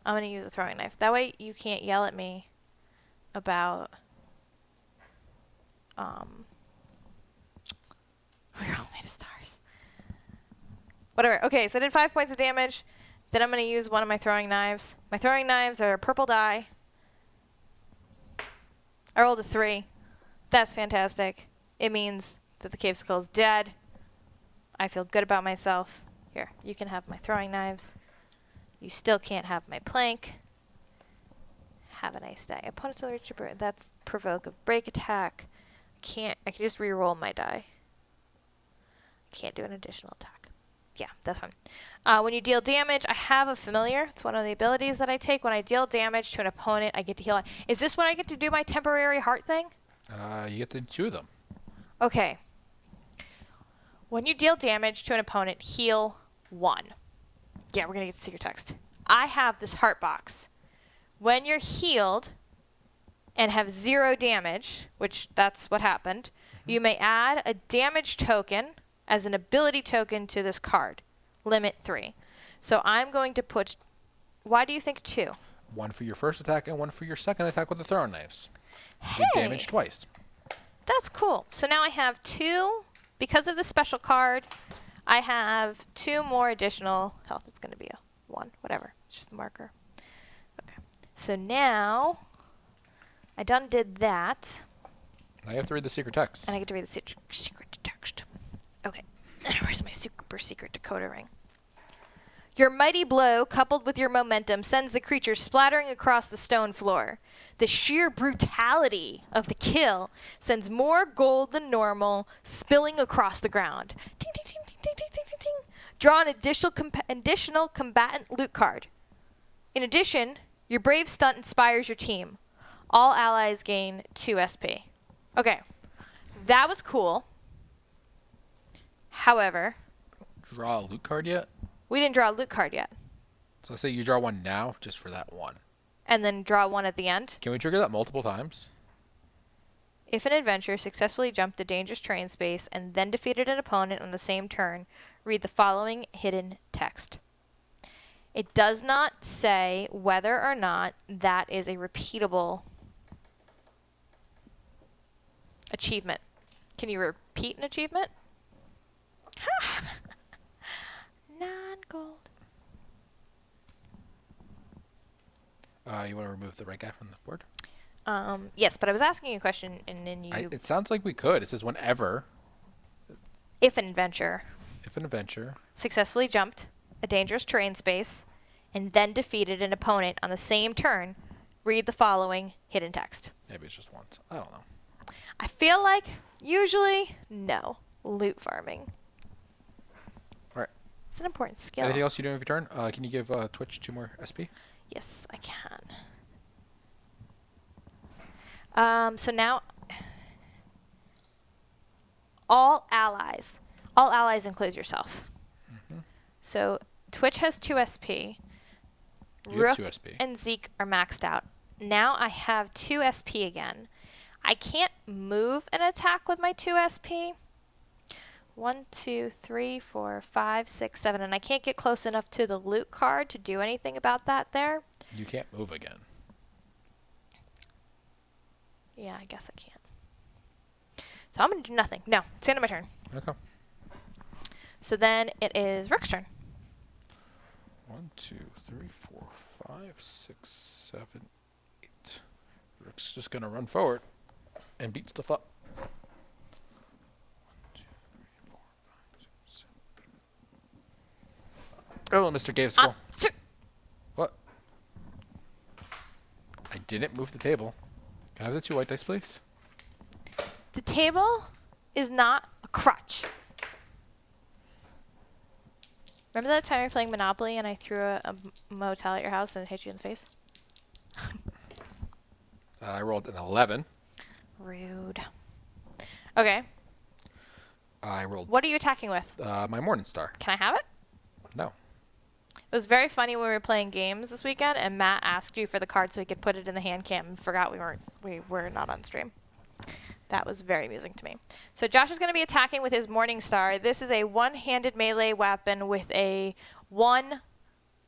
I'm going to use a throwing knife. That way you can't yell at me about we're all made of stars. Whatever. Okay, so I did 5 points of damage. Then I'm going to use one of my throwing knives. My throwing knives are a purple die. I rolled a 3. That's fantastic. It means that the cave skull is dead. I feel good about myself. Here, you can have my throwing knives. You still can't have my plank. Have a nice day. Opponent's other trooper. That's provoke of break attack. I can just re-roll my die. Can't do an additional attack. Yeah, that's fine. When you deal damage, I have a familiar. It's one of the abilities that I take. When I deal damage to an opponent, I get to heal. Is this when I get to do my temporary heart thing? You get to do 2 of them. Okay. When you deal damage to an opponent, heal 1. Yeah, we're going to get the secret text. I have this heart box. When you're healed and have 0 damage, which that's what happened, you may add a damage token as an ability token to this card. Limit 3. So I'm going to put... Why do you think 2? 1 for your first attack and 1 for your second attack with the throwing knives. Hey! You get damage twice. That's cool. So now I have 2, because of the special card, I have 2 more additional health. It's going to be a 1, whatever. It's just a marker. Okay. So now, I done did that. Now you have to read the secret text. And I get to read the secret text. Okay. Where's my super secret decoder ring? Your mighty blow, coupled with your momentum, sends the creature splattering across the stone floor. The sheer brutality of the kill sends more gold than normal spilling across the ground. Ding, ding, ding, ding, ding, ding, ding, ding. Draw an additional combatant loot card. In addition, your brave stunt inspires your team. All allies gain 2 SP. Okay, that was cool. However, Draw a loot card yet? we didn't draw a loot card yet. So let's say you draw 1 now, just for that 1. And then draw 1 at the end. Can we trigger that multiple times? If an adventurer successfully jumped a dangerous terrain space and then defeated an opponent on the same turn, read the following hidden text. It does not say whether or not that is a repeatable achievement. Can you repeat an achievement? Non-gold. You want to remove the right guy from the board? Yes, but I was asking you a question, and then you... It sounds like we could. It says whenever. If an adventurer successfully jumped a dangerous terrain space and then defeated an opponent on the same turn, read the following hidden text. Maybe it's just once. I don't know. I feel like usually, no. Loot farming. All right. It's an important skill. Anything else you do with your turn? Can you give Twitch 2 more SP? Yes, I can. So now, all allies includes yourself. Mm-hmm. So Twitch has 2 SP. You have Rook 2 SP. and Zeke are maxed out. Now I have 2 SP again. I can't move an attack with my 2 SP. 1, 2, 3, 4, 5, 6, 7, and I can't get close enough to the loot card to do anything about that there. You can't move again. Yeah, I guess I can't. So I'm going to do nothing. No, it's the end of my turn. Okay. So then it is Rook's turn. 1, 2, 3, 4, 5, 6, 7, 8. Rook's just going to run forward and beat stuff up. 1, 2, 3, 4, 5, 6, 7. Oh, Mr. Cave Skull. What? I didn't move the table. Can I have the 2 white dice, please? The table is not a crotch. Remember that time we were playing Monopoly and I threw a motel at your house and it hit you in the face? I rolled an 11. Rude. Okay. I rolled What are you attacking with? my Morningstar. Can I have it? No. It was very funny when we were playing games this weekend and Matt asked you for the card so he could put it in the hand cam and forgot we were not on stream. That was very amusing to me. So Josh is going to be attacking with his Morningstar. This is a one-handed melee weapon with a 1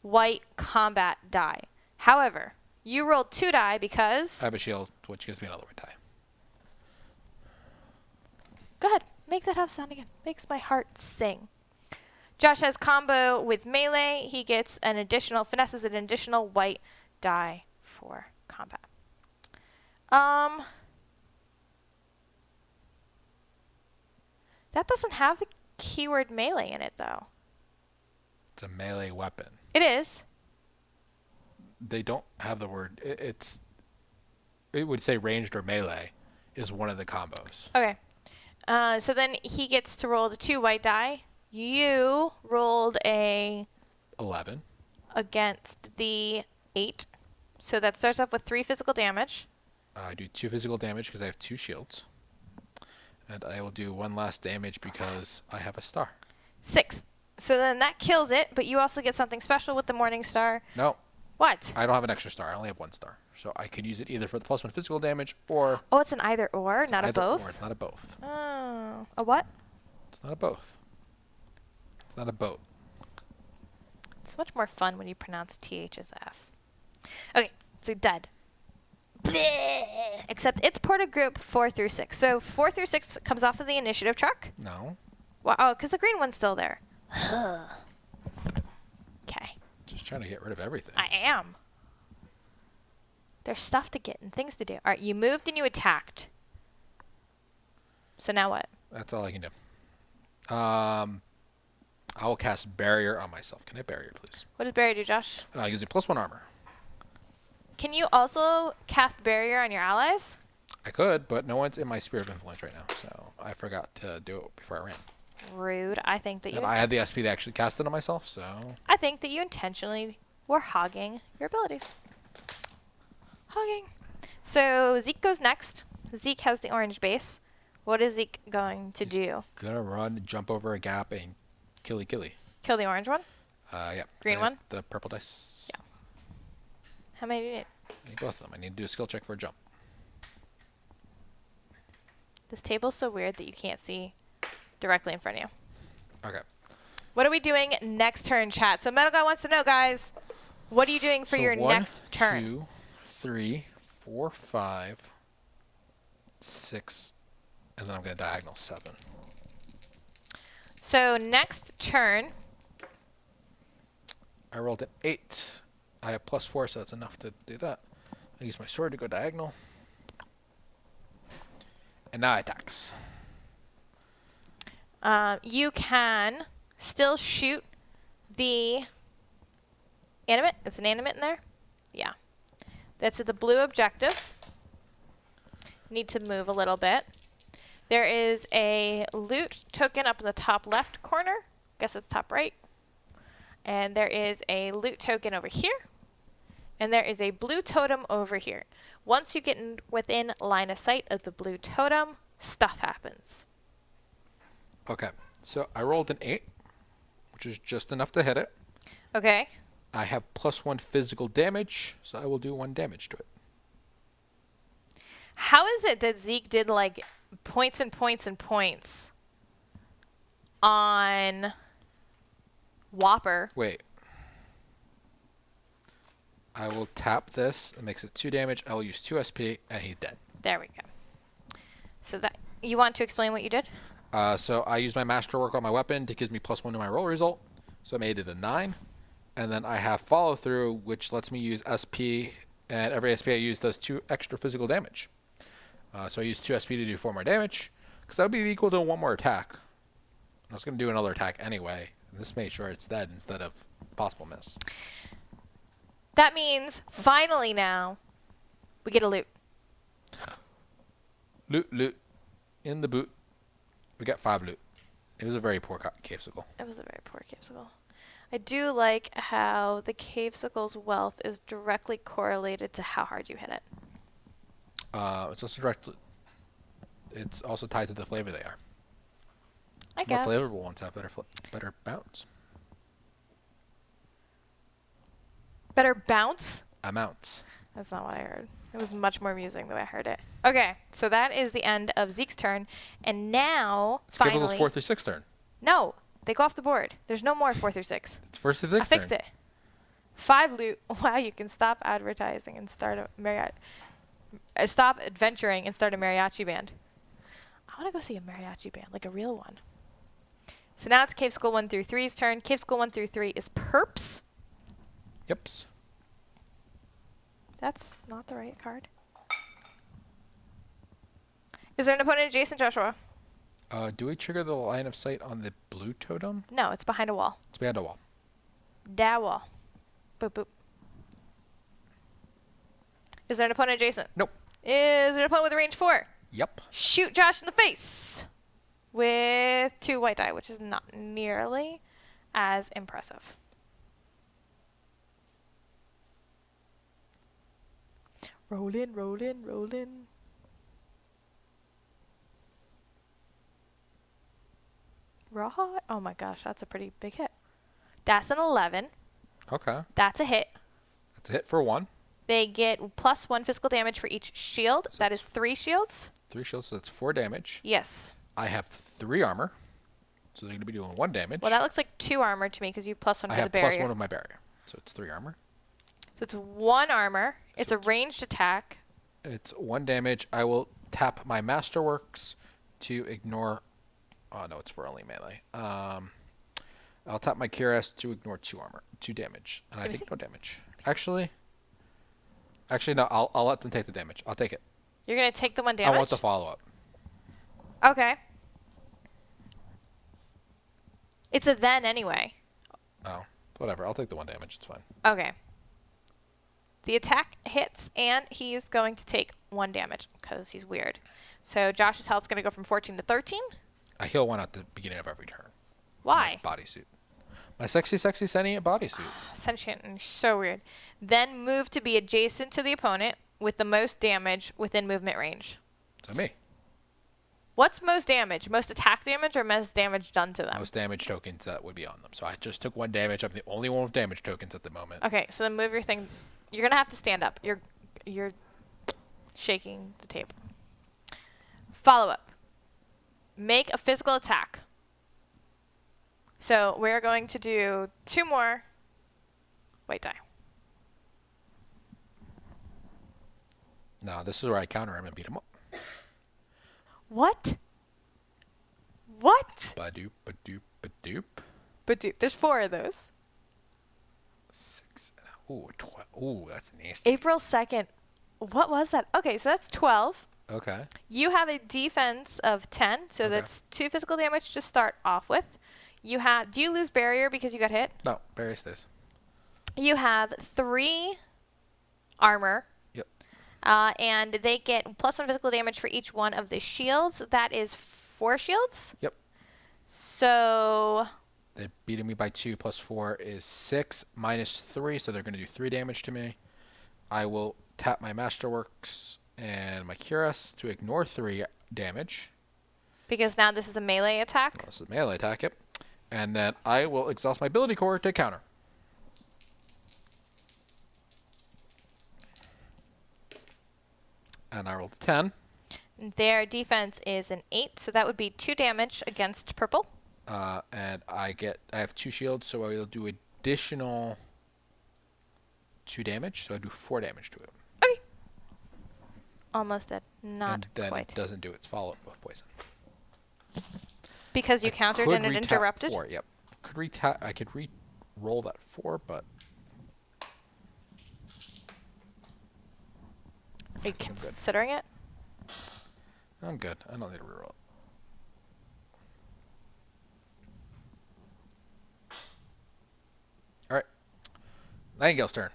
white combat die. However, you rolled 2 die because... I have a shield, which gives me another white die. Go ahead. Make that house sound again. Makes my heart sing. Josh has combo with melee. He gets an additional... Finesses an additional white die for combat. That doesn't have the keyword melee in it, though. It's a melee weapon. It is. They don't have the word. It would say ranged or melee is one of the combos. Okay. So then he gets to roll the 2 white die. You rolled a 11. against the 8. So that starts off with 3 physical damage. I do 2 physical damage because I have 2 shields. And I will do 1 last damage because I have a star. 6. So then that kills it, but you also get something special with the Morningstar. No. What? I don't have an extra star. I only have 1 star. So I could use it either for the +1 physical damage or... Oh, it's an either or, not a both? Or. It's not a both. Oh. A what? It's not a both. It's not a boat. It's much more fun when you pronounce TH as F. Okay, so dead. Bleh. Except it's ported group 4 through 6. So 4 through 6 comes off of the initiative truck. No. Well, oh, because the green one's still there. Okay. Just trying to get rid of everything. I am. There's stuff to get and things to do. All right, you moved and you attacked. So now what? That's all I can do. I will cast Barrier on myself. Can I Barrier, please? What does Barrier do, Josh? Using +1 armor. Can you also cast Barrier on your allies? I could, but no one's in my sphere of influence right now, so I forgot to do it before I ran. Rude. I think that And I had the SP to actually cast it on myself, so... I think that you intentionally were hogging your abilities. Hogging. So Zeke goes next. Zeke has the orange base. What is Zeke going to do? Gonna run, jump over a gap, and killy. Kill the orange one? Yeah. Green one? The purple dice. Yeah. How many do you need? I need both of them. I need to do a skill check for a jump. This table's so weird that you can't see directly in front of you. Okay. What are we doing next turn, chat? So Metal Guy wants to know, guys, what are you doing for your next turn? 1, 2, 3, 4, 5, 6, and then I'm going to diagonal 7. So next turn... I rolled an 8. I have +4, so that's enough to do that. I use my sword to go diagonal. And now it attacks. You can still shoot the animate. It's an animate in there? Yeah. That's at the blue objective. Need to move a little bit. There is a loot token up in the top left corner. Guess it's top right. And there is a loot token over here. And there is a blue totem over here. Once you get within line of sight of the blue totem, stuff happens. Okay, so I rolled an 8, which is just enough to hit it. Okay. I have +1 physical damage, so I will do 1 damage to it. How is it that Zeke did like points and points and points on Whopper? Wait. I will tap this. It makes it 2 damage. I will use 2 SP, and he's dead. There we go. So that you want to explain what you did? So I used my masterwork on my weapon to give me +1 to my roll result. So I made it a 9. And then I have follow through, which lets me use SP, and every SP I use does 2 extra physical damage. So I use 2 SP to do 4 more damage, because that would be equal to 1 more attack. I was going to do another attack anyway. And this made sure it's dead instead of possible miss. That means finally now we get a loot. Loot in the boot. We got 5 loot. It was a very poor cavesicle. It was a very poor cavesicle. I do like how the cavesicle's wealth is directly correlated to how hard you hit it. It's also tied to the flavor they are. I guess. More flavorful ones have better bounce. Better bounce? Amounts. That's not what I heard. It was much more amusing the way I heard it. Okay, so that is the end of Zeke's turn. And now, finally... Skipple's 4 through 6 turn. No, they go off the board. There's no more 4 through 6. It's 1st through 6 I fixed it. 5 loot. Wow, you can stop advertising and start a stop adventuring and start a mariachi band. I want to go see a mariachi band, like a real one. So now it's Cave School 1 through 3's turn. Cave School 1 through 3 is Perps. Yeps. That's not the right card. Is there an opponent adjacent, Joshua? Do we trigger the line of sight on the blue totem? No, it's behind a wall. It's behind a wall. Da wall. Boop, boop. Is there an opponent adjacent? Nope. Is there an opponent with a range 4? Yep. Shoot Josh in the face with 2 white die, which is not nearly as impressive. Roll in, roll in, roll in. Rawhide? Oh my gosh, that's a pretty big hit. That's an 11. Okay. That's a hit. That's a hit for 1. They get +1 physical damage for each shield. So that is 3 shields. 3 shields, so that's 4 damage. Yes. I have 3 armor, so they're going to be doing 1 damage. Well, that looks like 2 armor to me because you have +1 for the barrier. I have +1 of my barrier, so it's 3 armor. So it's 1 armor. It's a ranged attack. It's 1 damage. I will tap my Masterworks to ignore... Oh, no, it's for only melee. I'll tap my Cuirass to ignore 2 armor, 2 damage. And I think no damage. Actually, no, I'll let them take the damage. I'll take it. You're going to take the 1 damage? I want the follow-up. Okay. It's a then anyway. Oh, whatever. I'll take the 1 damage. It's fine. Okay. The attack hits, and he's going to take 1 damage because he's weird. So Josh's health's going to go from 14 to 13. I heal 1 at the beginning of every turn. Why? My bodysuit. My sexy sentient bodysuit. Sentient and so weird. Then move to be adjacent to the opponent with the most damage within movement range. So me. What's most damage? Most attack damage or most damage done to them? Most damage tokens that would be on them. So I just took 1 damage. I'm the only one with damage tokens at the moment. Okay, so then move your thing. You're going to have to stand up. You're shaking the table. Follow up. Make a physical attack. So we're going to do 2 more white die. No, this is where I counter him and beat him up. What? What? Ba-doop, ba-doop, ba-doop. But dude, there's 4 of those. 6. Ooh, 12. Ooh, that's nasty. April 2nd. What was that? Okay, so that's 12. Okay. You have a defense of 10, so Okay. that's 2 physical damage to start off with. You have. Do you lose barrier because you got hit? No, barrier stays. You have 3 armor. Yep. And they get +1 physical damage for each one of the shields. That is 4 shields. Yep. So They're beating me by 2 plus 4 is 6 minus 3, so they're going to do 3 damage to me. I will tap my Masterworks and my Cuirass to ignore 3 damage. because now this is a melee attack. This is a melee attack, yep. And then I will exhaust my ability core to counter. And I rolled a 10. Their defense is an 8, so that would be 2 damage against purple. And I have 2 shields, so I will do additional 2 damage. So I do 4 damage to it. Okay. Almost dead. Not and then quite. it doesn't do its follow-up with poison. Because you countered and it interrupted? 4, yep. I could re-roll that 4, but... Are you considering it? I'm good. I don't need to reroll it. Alright. Nightingale's turn.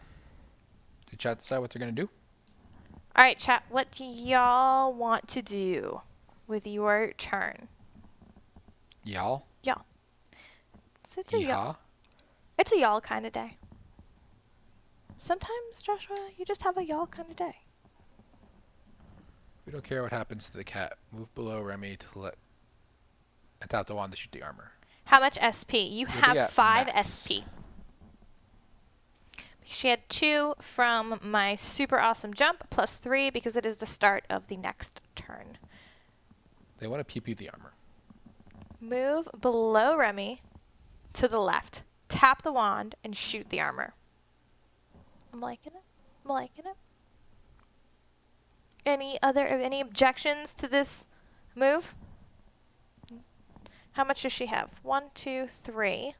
Did chat decide what they're going to do? Alright, chat. What do y'all want to do with your turn? Y'all? Y'all. It's a y'all. Yeehaw? It's a y'all kind of day. Sometimes, Joshua, you just have a y'all kind of day. We don't care what happens to the cat. Move below Remi to let... And tap the wand to shoot the armor. How much SP? You have at 5 max. SP. She had 2 from my super awesome jump, plus 3 because it is the start of the next turn. They want to PP the armor. Move below Remi to the left. Tap the wand and shoot the armor. I'm liking it. I'm liking it. Any objections to this move? How much does she have? 1, 2, 3,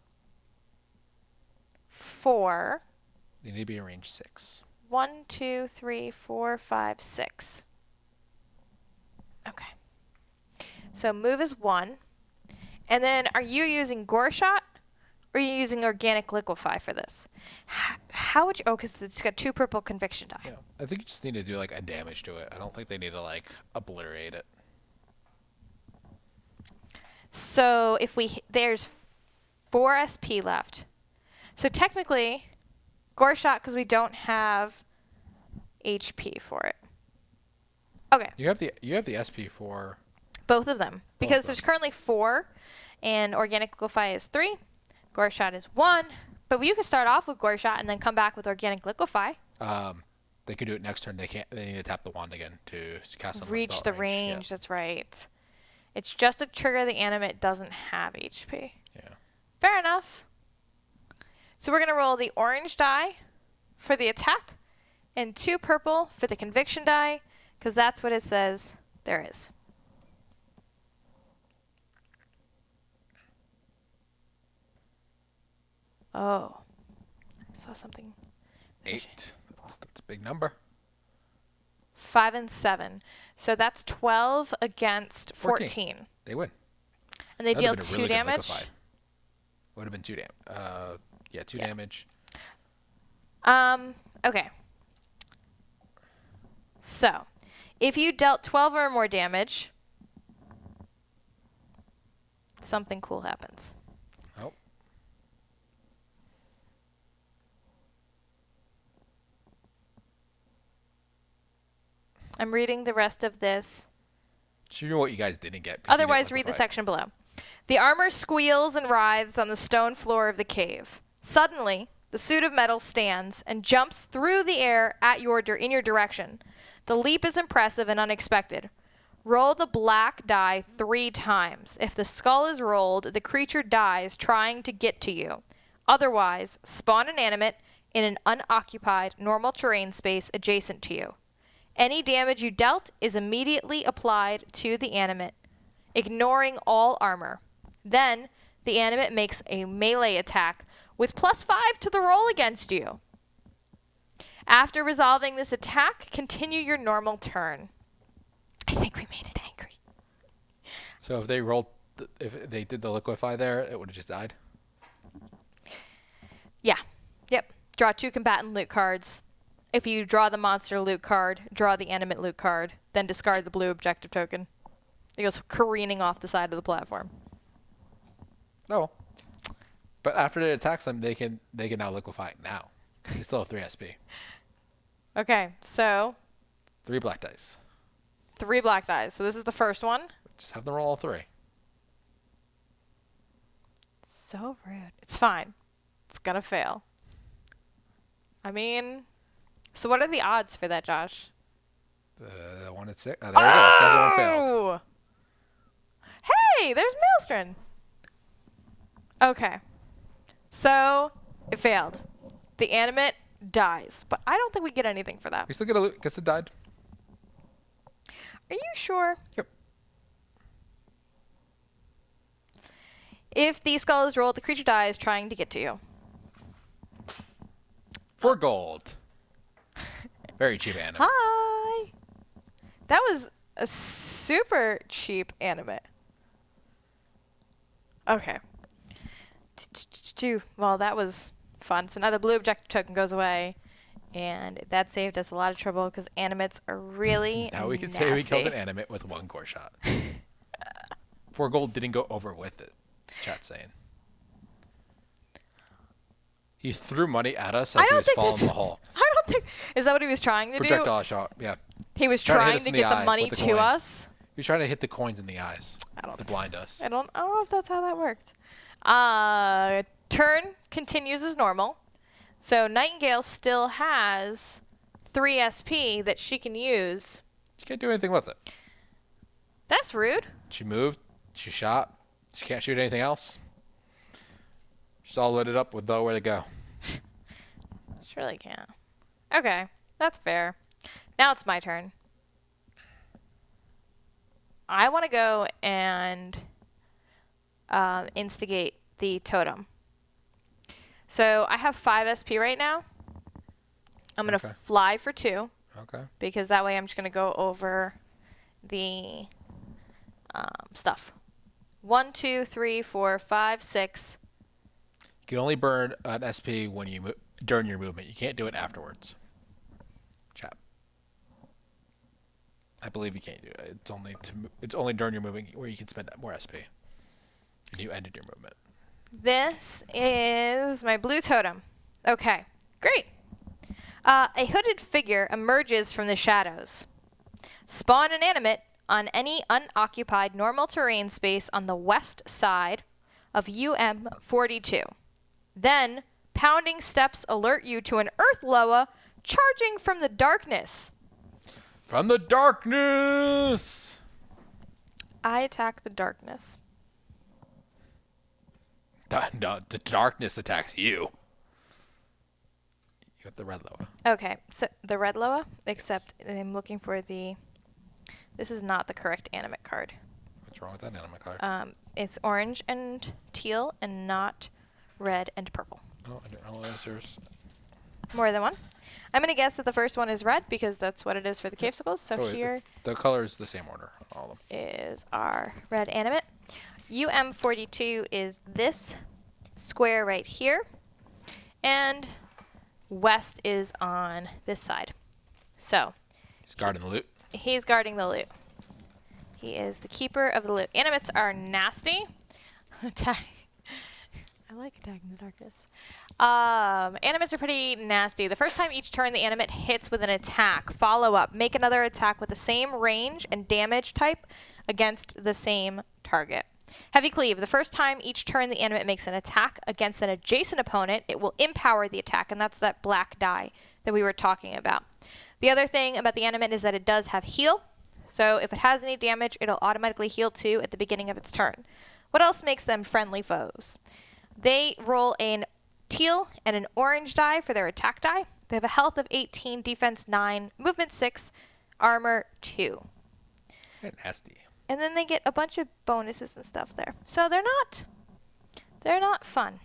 4. They need to be in range 6. 1, 2, 3, 4, 5, 6. Okay. So move is 1. And then are you using Gore Shot or are you using Organic Liquefy for this? How would you... Oh, because it's got 2 purple conviction die. Yeah. I think you just need to do like a damage to it. I don't think they need to like obliterate it. So if there's 4 SP left. So technically, Gore Shot because we don't have HP for it. Okay. You have the SP for Both of them. Because of there's them. currently 4 and Organic Liquefy is 3. Gore Shot is 1. But you could start off with Gore Shot and then come back with Organic Liquefy. They could do it next turn. They need to tap the wand again to cast on Reach the range. Yeah. That's right. It's just a trigger the animate doesn't have HP. Yeah. Fair enough. So we're going to roll the orange die for the attack and 2 purple for the conviction die because that's what it says there is. Oh. I saw something. 8. That's a big number. 5 and 7. So that's 12 against 14. They win. And they That deal would've been a 2 really good damage. liquefy. Would have been 2 damage. Yeah, 2 Yeah. damage. Okay. So, if you dealt 12 or more damage, something cool happens. Oh. I'm reading the rest of this. So you know what you guys didn't get. 'cause you didn't Otherwise, read the liquefy. section below. The armor squeals and writhes on the stone floor of the cave. Suddenly, the suit of metal stands and jumps through the air in your direction. The leap is impressive and unexpected. Roll the black die 3 times. If the skull is rolled, the creature dies trying to get to you. Otherwise, spawn an animate in an unoccupied, normal terrain space adjacent to you. Any damage you dealt is immediately applied to the animate, ignoring all armor. Then, the animate makes a melee attack with +5 to the roll against you. After resolving this attack, continue your normal turn. I think we made it angry. So if they rolled, if they did the liquefy there, it would have just died. Yeah. Yep. Draw 2 combatant loot cards. If you draw the monster loot card, draw the animate loot card, then discard the blue objective token. It goes careening off the side of the platform. No. But after it attacks them, they can now liquefy it now. Because they still have 3 SP. Okay, so 3 black dice. 3 black dice. So this is the first one. Just have them roll all 3. So rude. It's fine. It's gonna fail. I mean, so what are the odds for that, Josh? 1 at 6. There we go. Second one failed. Oh! Hey, there's Maelstrom. Okay. So, it failed. The animate dies, but I don't think we get anything for that. We still get a loot because it died. Are you sure? Yep. If the skull is rolled, the creature dies trying to get to you. 4 gold. Very cheap anime. Hi! That was a super cheap anime. Okay. Well, that was fun. So now the blue objective token goes away. And that saved us a lot of trouble because animates are really Now we can nasty. say we killed an animate with 1 core shot. 4 gold didn't go over with it. Chat's saying. He threw money at us as he was falling in the hole. I don't think... Is that what he was trying to do? Projectile shot, yeah. He was trying to get the money to us? He was trying to hit the coins in the eyes to blind us. I don't know if that's how that worked. Turn continues as normal. So Nightingale still has 3 SP that she can use. She can't do anything with it. That's rude. She moved. She shot. She can't shoot anything else. She's all lit up with nowhere to go. She really can't. Okay, that's fair. Now it's my turn. I want to go and instigate the totem. So I have 5 SP right now. I'm going to fly for 2. Okay. Because that way I'm just going to go over the stuff. 1, 2, 3, 4, 5, 6. You can only burn an SP when you during your movement. You can't do it afterwards. Chat. I believe you can't do it. It's only during your movement where you can spend more SP. And you ended your movement. This is my blue totem. Okay, great. A hooded figure emerges from the shadows. Spawn an animate on any unoccupied normal terrain space on the west side of UM42. Then, pounding steps alert you to an Earth Loa charging from the darkness. From the darkness! I attack the darkness. No, the darkness attacks you. You got the red Loa. Okay, so the red Loa, except I'm looking for the... This is not the correct animate card. What's wrong with that animate card? It's orange and teal and not red and purple. Oh, I don't know what there's more than one. I'm going to guess that the first one is red because that's what it is for the cavesicles. So here the color is the same order. All of them. Is our red animate. UM42 is this square right here. And west is on this side. So he's guarding the loot. He's guarding the loot. He is the keeper of the loot. Animates are nasty. I like attacking the darkness. Animates are pretty nasty. The first time each turn the animate hits with an attack, follow up. Make another attack with the same range and damage type against the same target. Heavy Cleave. The first time each turn the animate makes an attack against an adjacent opponent, it will empower the attack, and that's that black die that we were talking about. The other thing about the animate is that it does have heal. So if it has any damage, it'll automatically heal too at the beginning of its turn. What else makes them friendly foes? They roll a teal and an orange die for their attack die. They have a health of 18, defense 9, movement 6, armor 2. They're nasty. And then they get a bunch of bonuses and stuff there. So they're not fun.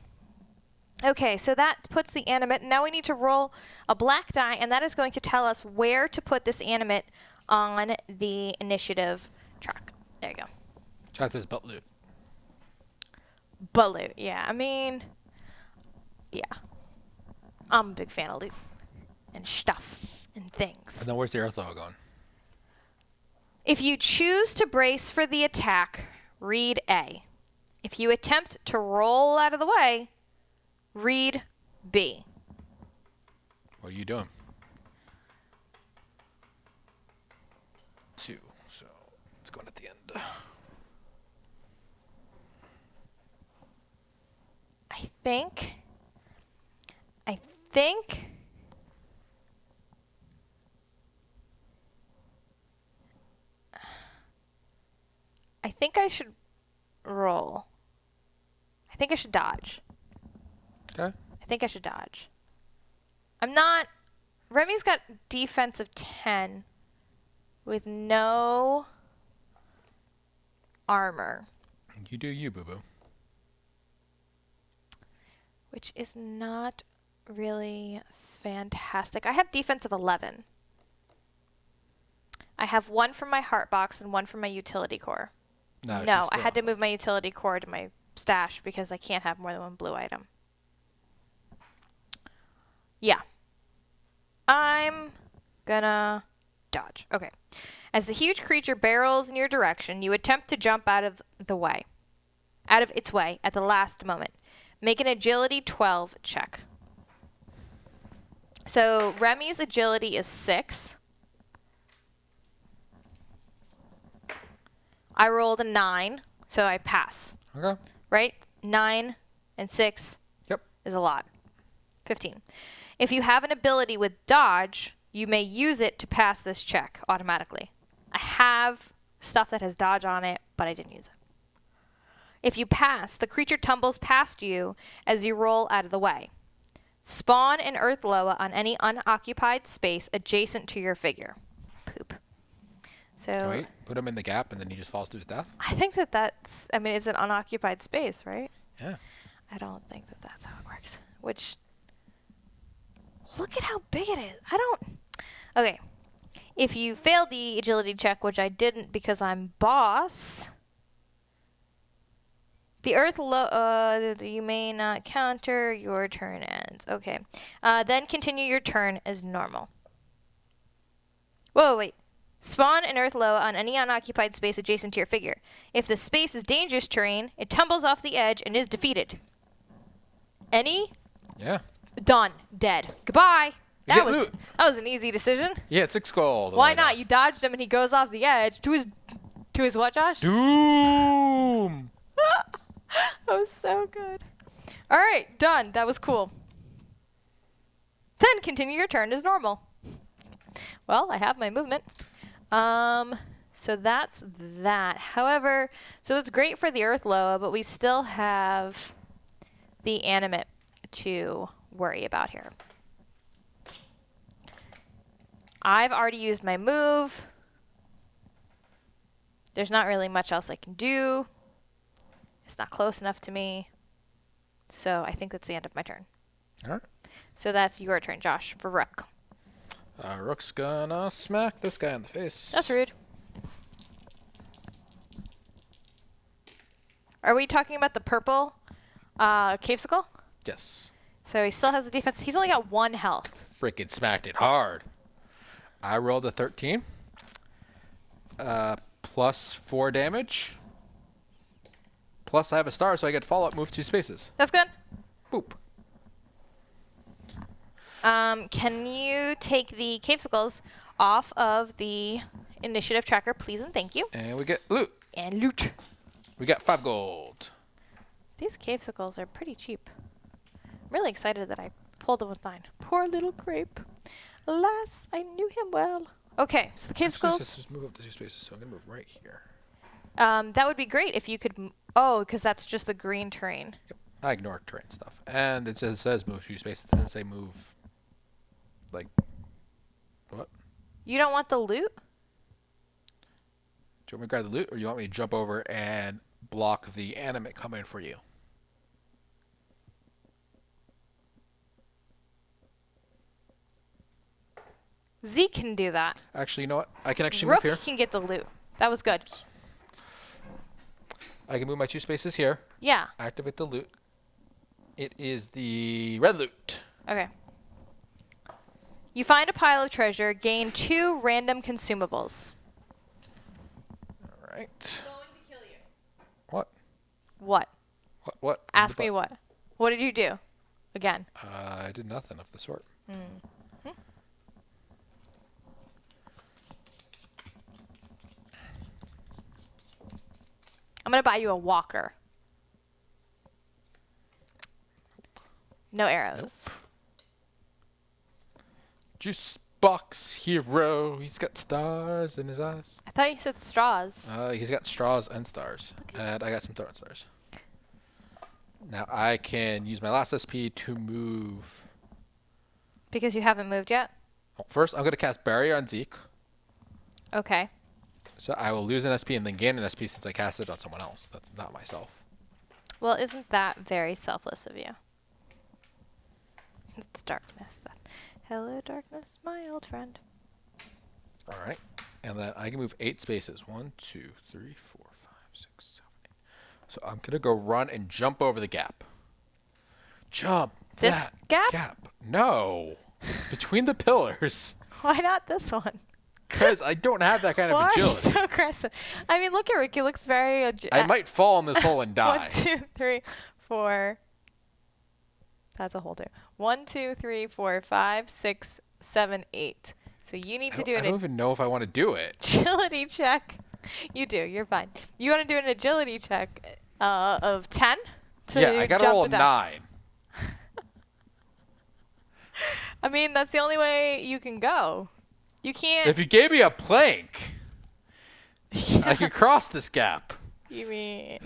Okay, so that puts the animate. Now we need to roll a black die, and that is going to tell us where to put this animate on the initiative track. There you go. Chat says butt loot. Butt loot, yeah. I mean, yeah. I'm a big fan of loot and stuff and things. And then where's the Earth Loa going? If you choose to brace for the attack, read A. If you attempt to roll out of the way, read B. What are you doing? 2. So it's going at the end. I think I should roll. I think I should dodge. Okay. I think I should dodge. I'm not... Remi's got defense of 10 with no armor. You do you, boo-boo. Which is not really fantastic. I have defense of 11. I have 1 from my heart box and 1 from my utility core. No, I had to move my utility core to my stash because I can't have more than 1 blue item. Yeah. I'm gonna dodge. Okay. As the huge creature barrels in your direction, you attempt to jump out of its way at the last moment. Make an agility 12 check. So Remi's agility is 6. I rolled a 9, so I pass. Okay. Right? 9 and 6 Yep. is a lot. 15. If you have an ability with dodge, you may use it to pass this check automatically. I have stuff that has dodge on it, but I didn't use it. If you pass, the creature tumbles past you as you roll out of the way. Spawn an Earth Loa on any unoccupied space adjacent to your figure. Poop. So Wait, put him in the gap and then he just falls to his death? I think that's, I mean, it's an unoccupied space, right? Yeah. I don't think that's how it works. Which, look at how big it is. I don't, okay. If you failed the agility check, which I didn't because I'm boss, the Earth you may not counter, your turn ends. Okay. Then continue your turn as normal. Whoa, wait. Spawn an Earth Loa on any unoccupied space adjacent to your figure. If the space is dangerous terrain, it tumbles off the edge and is defeated. Any? Yeah. Done. Dead. Goodbye. That was an easy decision. Yeah, it's 6 gold. Why not? You dodged him and he goes off the edge. To his what, Josh? Doom! That was so good. All right, done. That was cool. Then continue your turn as normal. Well, I have my movement. So that's that. However, so it's great for the Earth Loa, but we still have the animate to worry about here. I've already used my move. There's not really much else I can do. It's not close enough to me. So I think that's the end of my turn. All right. So that's your turn, Josh, for Rook. Rook's gonna smack this guy in the face. That's rude. Are we talking about the purple Cavesicle? Yes. So he still has a defense. He's only got 1 health. Freaking smacked it hard. I rolled a 13. Plus 4 damage. Plus I have a star, so I get follow-up, move 2 spaces. That's good. Boop. Can you take the Cavesicles off of the initiative tracker, please and thank you? And we get loot. And loot. We got 5 gold. These Cavesicles are pretty cheap. I'm really excited that I pulled them with mine. Poor little crepe. Alas, I knew him well. Okay, so the Cavesicles. Let's just move up the 2 spaces, so I'm going to move right here. That would be great if you could. Oh, because that's just the green terrain. Yep. I ignore terrain stuff. And it says move 2 spaces. It doesn't say move. Like, what? You don't want the loot? Do you want me to grab the loot, or you want me to jump over and block the animate coming for you? Zeke can do that. Actually, you know what? I can actually Rook move here. can get the loot. That was good. I can move my 2 spaces here. Yeah. Activate the loot. It is the red loot. Okay. You find a pile of treasure, gain 2 random consumables. All right. Going to kill you. What? What? What? Ask me what. What did you do? Again. I did nothing of the sort. I'm going to buy you a walker. No arrows. Nope. Juice box hero. He's got stars in his eyes. I thought you said straws. He's got straws and stars. And I got some throwing stars. Now I can use my last SP to move. Because you haven't moved yet? Well, first, I'm going to cast Barrier on Zeke. Okay. So I will lose an SP and then gain an SP since I cast it on someone else. That's not myself. Well, isn't that very selfless of you? It's darkness. Hello, darkness, my old friend. All right. And then I can move 8 spaces. 1, 2, 3, 4, 5, 6, 7, 8. So I'm going to go run and jump over the gap. Jump. This that gap? Gap. No. Between the pillars. Why not this one? Because I don't have that kind of Why are you agility. so aggressive? I mean, look at Rick. He looks very. I might fall in this hole and die. 1, 2, 3, 4. That's a whole two. 1, 2, 3, 4, 5, 6, 7, 8. So you need to do I don't even know if I want to do it. agility check. You do. You're fine. You want to do an agility check of 10? Yeah, I got to roll a down. 9. I mean, that's the only way you can go. You can't. If you gave me a plank, I could cross this gap. You mean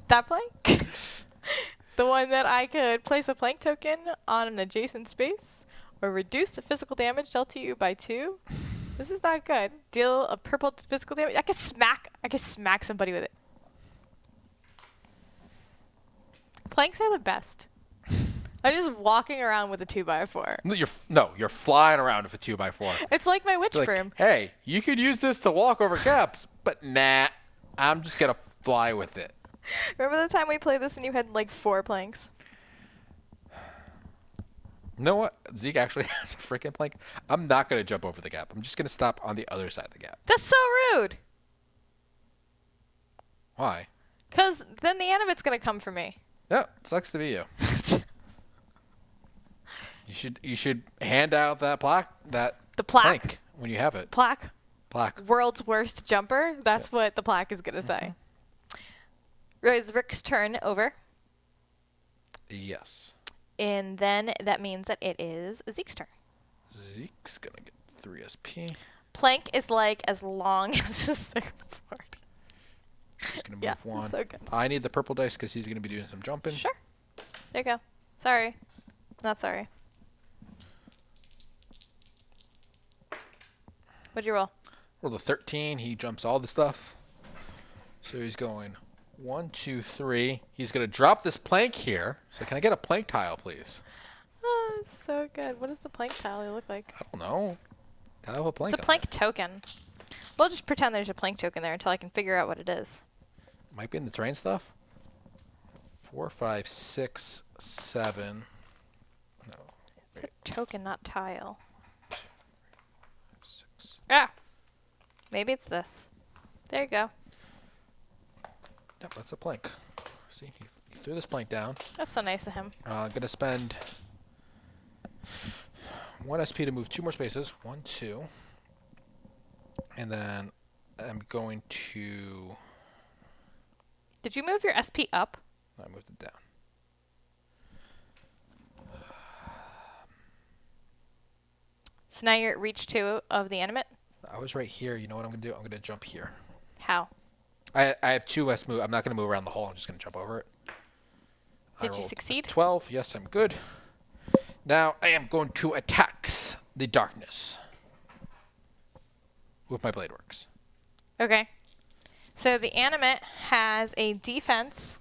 that plank? The one that I could place a plank token on an adjacent space or reduce the physical damage dealt to you by 2. This is not good. Deal a purple physical damage. I could smack somebody with it. Planks are the best. I'm just walking around with a 2x4. You're flying around with a 2x4. It's like my witch Like, broom. hey, you could use this to walk over gaps, but nah, I'm just gonna fly with it. Remember the time we played this and you had like 4 planks? You know what? Zeke actually has a freaking plank. I'm not gonna jump over the gap. I'm just gonna stop on the other side of the gap. That's so rude. Why? Because then the animate's going to come for me. Yeah, sucks to be you. You should hand out that plaque, The plaque. plank when you have it. Plaque. Plaque. World's worst jumper. That's what the plaque is going to say. It's Rick's turn over. Yes. And then that means that it is Zeke's turn. Zeke's gonna get 3 SP. Plank is like as long as a surfboard. He's gonna move Yeah, 1. so good. I need the purple dice because he's gonna be doing some jumping. Sure. There you go. Sorry. Not sorry. What'd you roll? Roll the 13. He jumps all the stuff. So he's going 1, 2, 3. He's gonna drop this plank here. So can I get a plank tile, please? Oh, it's so good. What does the plank tile look like? I don't know. Tile with a plank. It's a plank token. We'll just pretend there's a plank token there until I can figure out what it is. Might be in the terrain stuff. 4, 5, 6, 7. No. It's a token, not tile. 6. Ah! Maybe it's this. There you go. Yep, that's a plank. See, he threw this plank down. That's so nice of him. Gonna spend 1 SP to move 2 more spaces. 1, 2. And then I'm going to... Did you move your SP up? I moved it down. So now you're at reach 2 of the animate? I was right here. You know what I'm going to do? I'm going to jump here. How? I have 2 S move. I'm not going to move around the hole. I'm just going to jump over it. Did you rolled a succeed? 12. Yes, I'm good. Now I am going to attack the darkness with my blade works. Okay. So the animate has a defense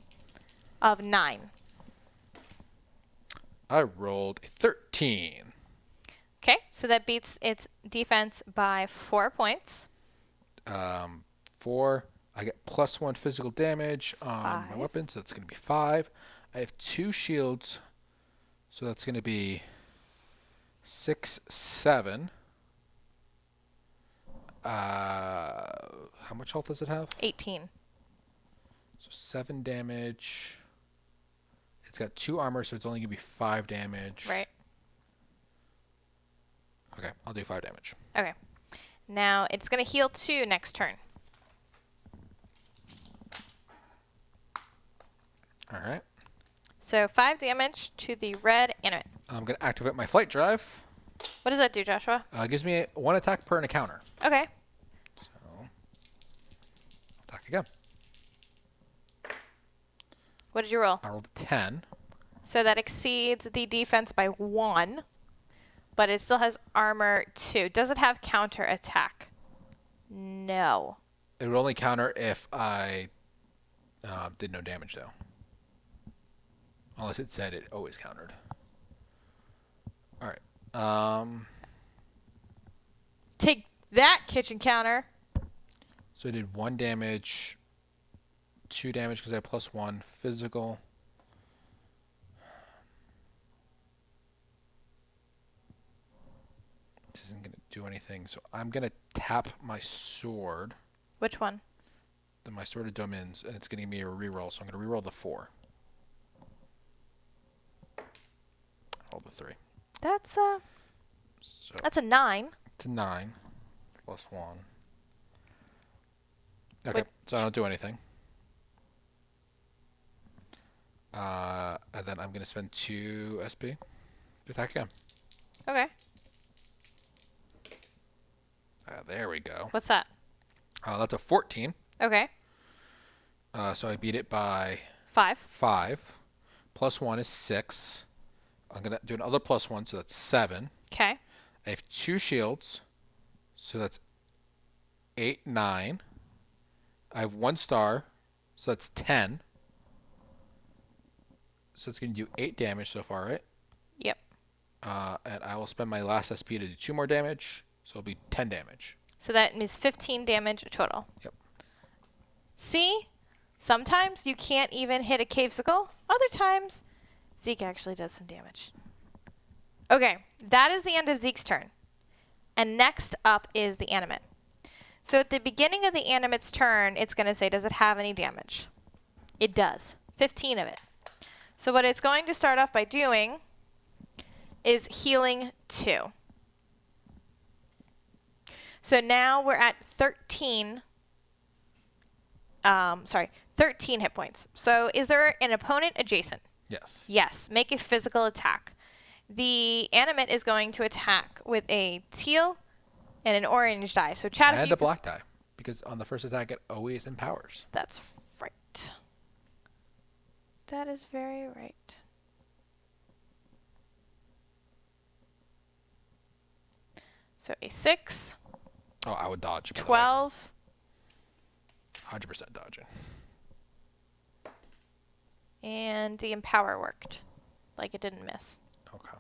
of 9. I rolled a 13. Okay, so that beats its defense by 4 points. 4. I get +1 physical damage on my 5. weapon, so that's going to be 5. I have 2 shields, so that's going to be 6, 7. How much health does it have? 18. So 7 damage. It's got 2 armor, so it's only going to be 5 damage. Right. Okay, I'll do 5 damage. Okay. Now it's going to heal 2 next turn. All right. So 5 damage to the red animate. I'm going to activate my flight drive. What does that do, Joshua? It gives me 1 attack per encounter. Okay. So, attack again. What did you roll? I rolled a 10. So that exceeds the defense by 1, but it still has armor 2. Does it have counter attack? No. It would only counter if I did no damage, though. Unless it said it always countered. All right. Take that, kitchen counter. So I did 1 damage, 2 damage because I have +1 physical. This isn't going to do anything. So I'm going to tap my sword. Which one? My sword of dominions, and it's going to give me a reroll. So I'm going to reroll the 4. Roll the 3. That's So a 9. it's a 9 plus 1. Okay, so I don't do anything. And then I'm going to spend 2 SP to attack again. Okay. There we go. What's that? That's a 14. Okay. So I beat it by 5. 5. Plus 1 is 6. I'm going to do another plus 1, so that's 7. Okay. I have 2 shields, so that's 8, 9. I have 1 star, so that's 10. So it's going to do 8 damage so far, right? Yep. And I will spend my last SP to do 2 more damage, so it'll be 10 damage. So that means 15 damage total. Yep. See? Sometimes you can't even hit a cavesicle. Other times, Zeke actually does some damage. Okay, that is the end of Zeke's turn. And next up is the animate. So at the beginning of the animate's turn, it's going to say, does it have any damage? It does. 15 of it. So what it's going to start off by doing is healing 2. So now we're at 13 hit points. So is there an opponent adjacent? Yes. Yes. Make a physical attack. The animate is going to attack with a teal and an orange die. So Chad, And a black die, because on the first attack it always empowers. That's right. That is very right. So a 6. Oh, I would dodge. 12. 100% dodging. And the empower worked. Like it didn't miss. Okay.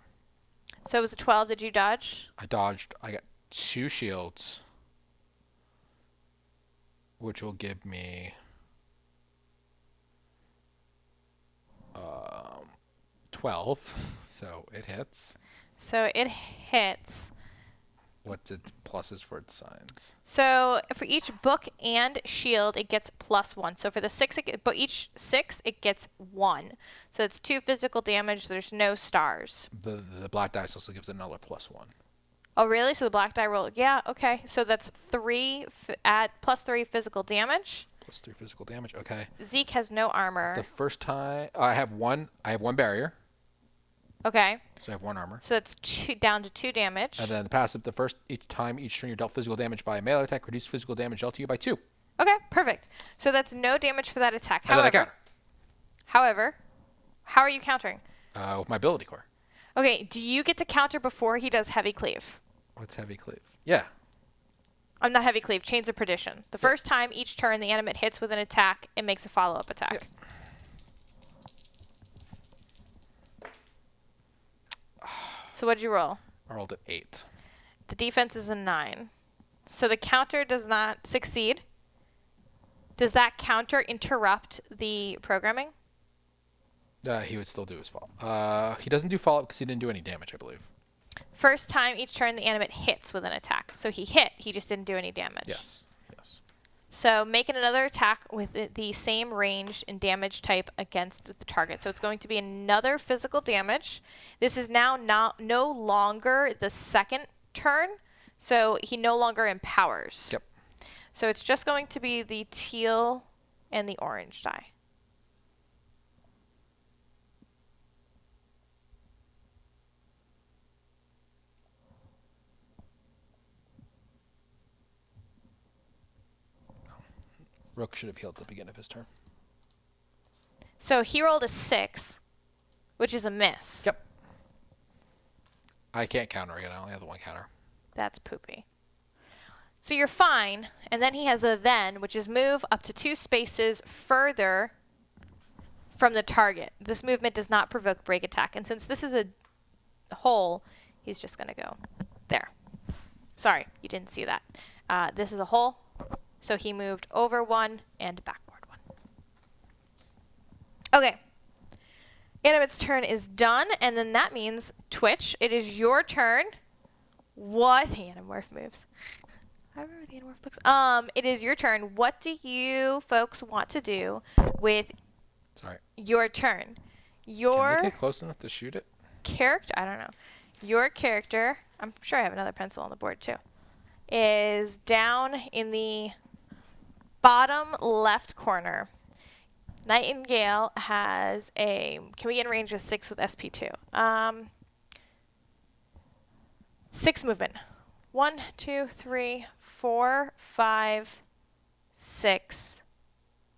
So it was a 12. Did you dodge? I dodged. I got 2 shields, which will give me 12. So it hits. So it hits. What's its pluses for its signs? So for each book and shield, it gets +1. So for the 6, but each 6, it gets 1. So it's 2 physical damage. There's no stars. The black dice also gives it another +1. Oh, really? So the black die roll. Yeah, okay. So that's 3 at +3 physical damage. +3 physical damage. Okay. Zeke has no armor. The first time I have one barrier. Okay. So I have 1 armor. So that's down to 2 damage. And then the passive, each turn you're dealt physical damage by a melee attack, reduce physical damage dealt to you by 2. Okay, perfect. So that's no damage for that attack. And then I counter. However, how are you countering? With my ability core. Okay, do you get to counter before he does heavy cleave? What's heavy cleave? Yeah. I'm not heavy cleave, chains of perdition. The first time each turn the animate hits with an attack, it makes a follow-up attack. Yeah. So what'd you roll? I rolled an 8. The defense is a 9. So the counter does not succeed. Does that counter interrupt the programming? He would still do his fall. He doesn't do follow-up because he didn't do any damage, I believe. First time each turn the animate hits with an attack. So he hit, he just didn't do any damage. Yes. Yes. So making another attack with the same range and damage type against the target. So it's going to be another physical damage. This is now no longer the second turn, so he no longer empowers. Yep. So it's just going to be the teal and the orange die. Rook should have healed at the beginning of his turn. So he rolled a 6, which is a miss. Yep. I can't counter again. I only have the 1 counter. That's poopy. So you're fine. And then he has a then, which is move up to 2 spaces further from the target. This movement does not provoke break attack. And since this is a hole, he's just going to go there. Sorry, you didn't see that. This is a hole. So he moved over 1 and backward 1. Okay. Animate's turn is done, and then that means Twitch, it is your turn What the Animorph moves? I remember the Animorph books. It is your turn. What do you folks want to do with your turn? Can they get close enough to shoot it? Character, I don't know. Your character, I'm sure I have another pencil on the board too, is down in the bottom left corner. Nightingale has a, can we get in range of 6 with SP2? 6 movement. 1, 2, 3, 4, 5, 6.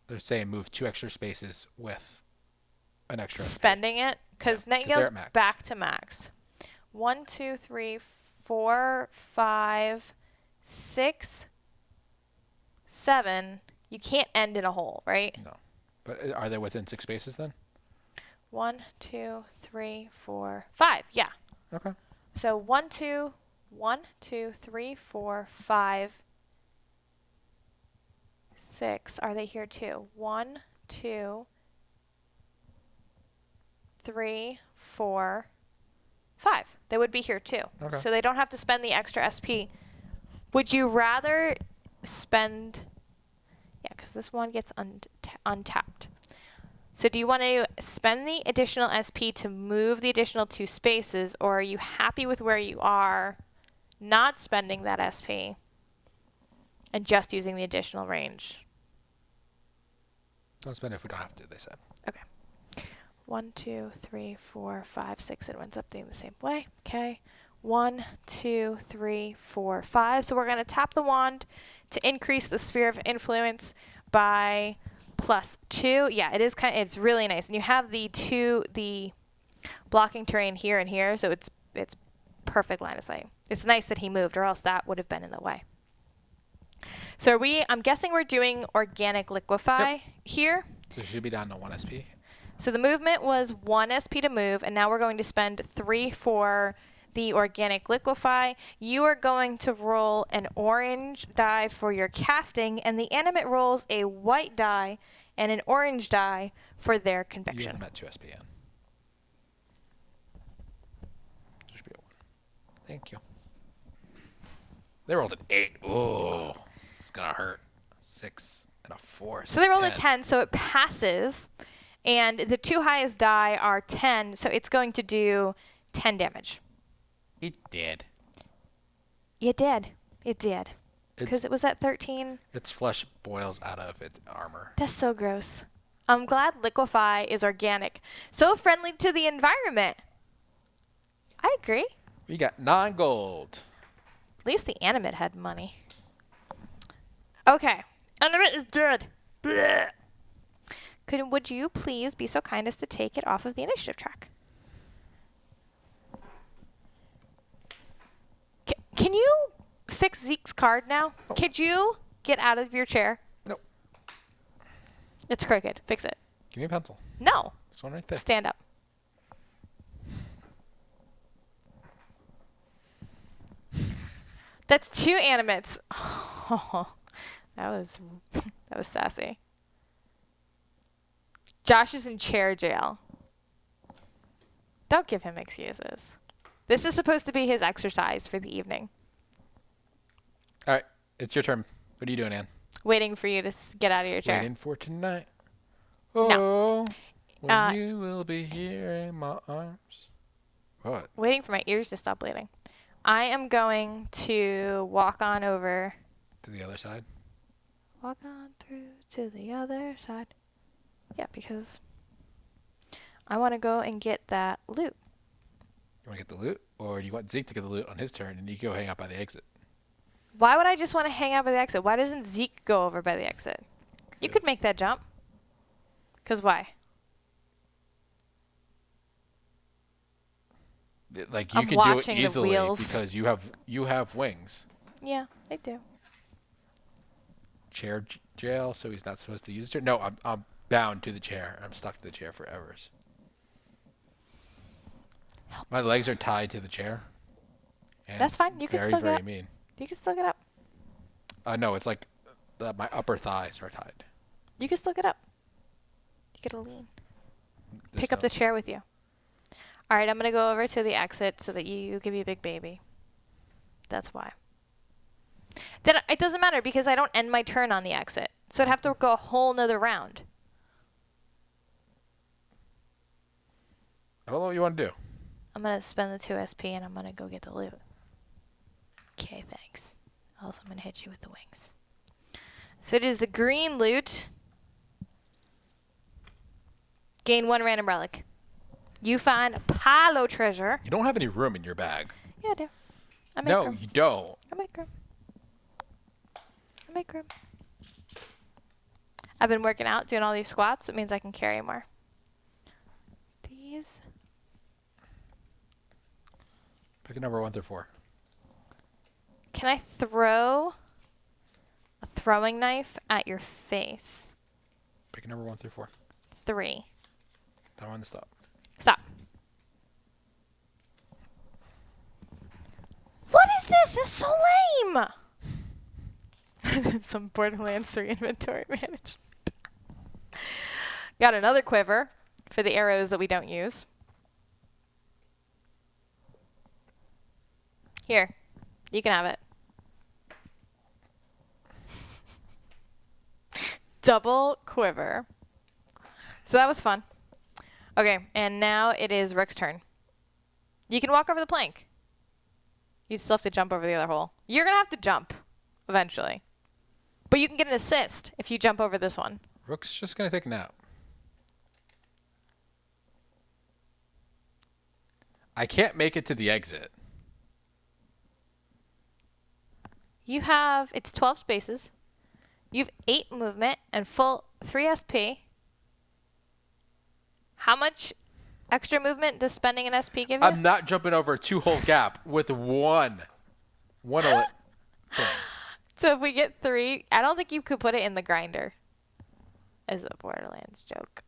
They're saying move 2 extra spaces with an extra. Spending it? Because Nightingale's max. back to max. 1, 2, 3, 4, 5, 6, 7. You can't end in a hole, right? No. But are they within 6 spaces then? 1, 2, 3, 4, 5. Yeah. Okay. So 1, 2, 3, 4, 5, 6. Are they here too? 1, 2, 3, 4, 5. They would be here too. Okay. So they don't have to spend the extra SP. Would you rather spend... Yeah, because this one gets untapped. So do you want to spend the additional SP to move the additional 2 spaces, or are you happy with where you are, not spending that SP, and just using the additional range? Don't spend it if we don't have to, they said. Okay. 1, 2, 3, 4, 5, 6. It ends up being the same way. Okay. 1, 2, 3, 4, 5. So we're going to tap the wand to increase the sphere of influence by +2. Yeah, it is it's really nice. And you have the blocking terrain here and here, so it's perfect line of sight. It's nice that he moved, or else that would have been in the way. So I'm guessing we're doing organic liquefy here. So it should be down to 1 SP. So the movement was 1 SP to move, and now we're going to spend 3 for the organic liquefy. You are going to roll an orange die for your casting, and the animate rolls a white die and an orange die for their You conviction. haven't met 2 SP in. There should be a 1. Thank you. They rolled an 8. Oh, it's going to hurt. 6 and a 4. So they rolled a 10, so it passes. And the 2 highest die are 10, so it's going to do 10 damage. It did. It did. It did. Because it was at 13. Its flesh boils out of its armor. That's so gross. I'm glad liquefy is organic. So friendly to the environment. I agree. We got 9 gold. At least the animate had money. Okay. Animate is dead. Blech. Would you please be so kind as to take it off of the initiative track? Can you fix Zeke's card now? Oh. Could you get out of your chair? Nope. It's crooked. Fix it. Give me a pencil. No. This one right there. Stand up. That's 2 animates. Oh, that was sassy. Josh is in chair jail. Don't give him excuses. This is supposed to be his exercise for the evening. All right. It's your turn. What are you doing, Ann? Waiting for you to get out of your chair. Waiting for tonight. No. Oh, when you will be here in my arms. What? Waiting for my ears to stop bleeding. I am going to walk on over. To the other side? Walk on through to the other side. Yeah, because I want to go and get that loot. You want to get the loot? Or do you want Zeke to get the loot on his turn and you can go hang out by the exit? Why would I just want to hang out by the exit? Why doesn't Zeke go over by the exit? You could make that jump. Because why? Like you I'm can do it watching the easily wheels. because you have wings. Yeah, I do. Chair jail, so he's not supposed to use it. No, I'm bound to the chair. I'm stuck to the chair forever. My legs are tied to the chair. And That's fine. You can very, still very get up. mean. You can still get up. No, it's like my upper thighs are tied. You can still get up. You get a lean. There's Pick up the chair with you. All right, I'm going to go over to the exit so that you give me a big baby. That's why. Then it doesn't matter because I don't end my turn on the exit. So I'd have to go a whole nother round. I don't know what you want to do. I'm going to spend the 2 SP and I'm going to go get the loot. Okay, thanks. Also, I'm going to hit you with the wings. So it is the green loot. Gain 1 random relic. You find a pile of treasure. You don't have any room in your bag. Yeah, I do. I make No, room. you don't. I make room. I make room. I've been working out, doing all these squats. It means I can carry more. These. Pick a number 1 through 4. Can I throw a throwing knife at your face? Pick a number 1 through 4. 3. I want to stop. Stop. What is this? That's so lame. Some Borderlands 3 inventory management. Got another quiver for the arrows that we don't use. Here. You can have it. Double quiver. So that was fun. Okay, and now it is Rook's turn. You can walk over the plank. You still have to jump over the other hole. You're going to have to jump eventually. But you can get an assist if you jump over this one. Rook's just going to take a nap. I can't make it to the exit. You have, it's 12 spaces. You have 8 movement and full 3 SP. How much extra movement does spending an SP give you? I'm not jumping over a 2-hole gap with one thing. So if we get 3, I don't think you could put it in the grinder. As a Borderlands joke.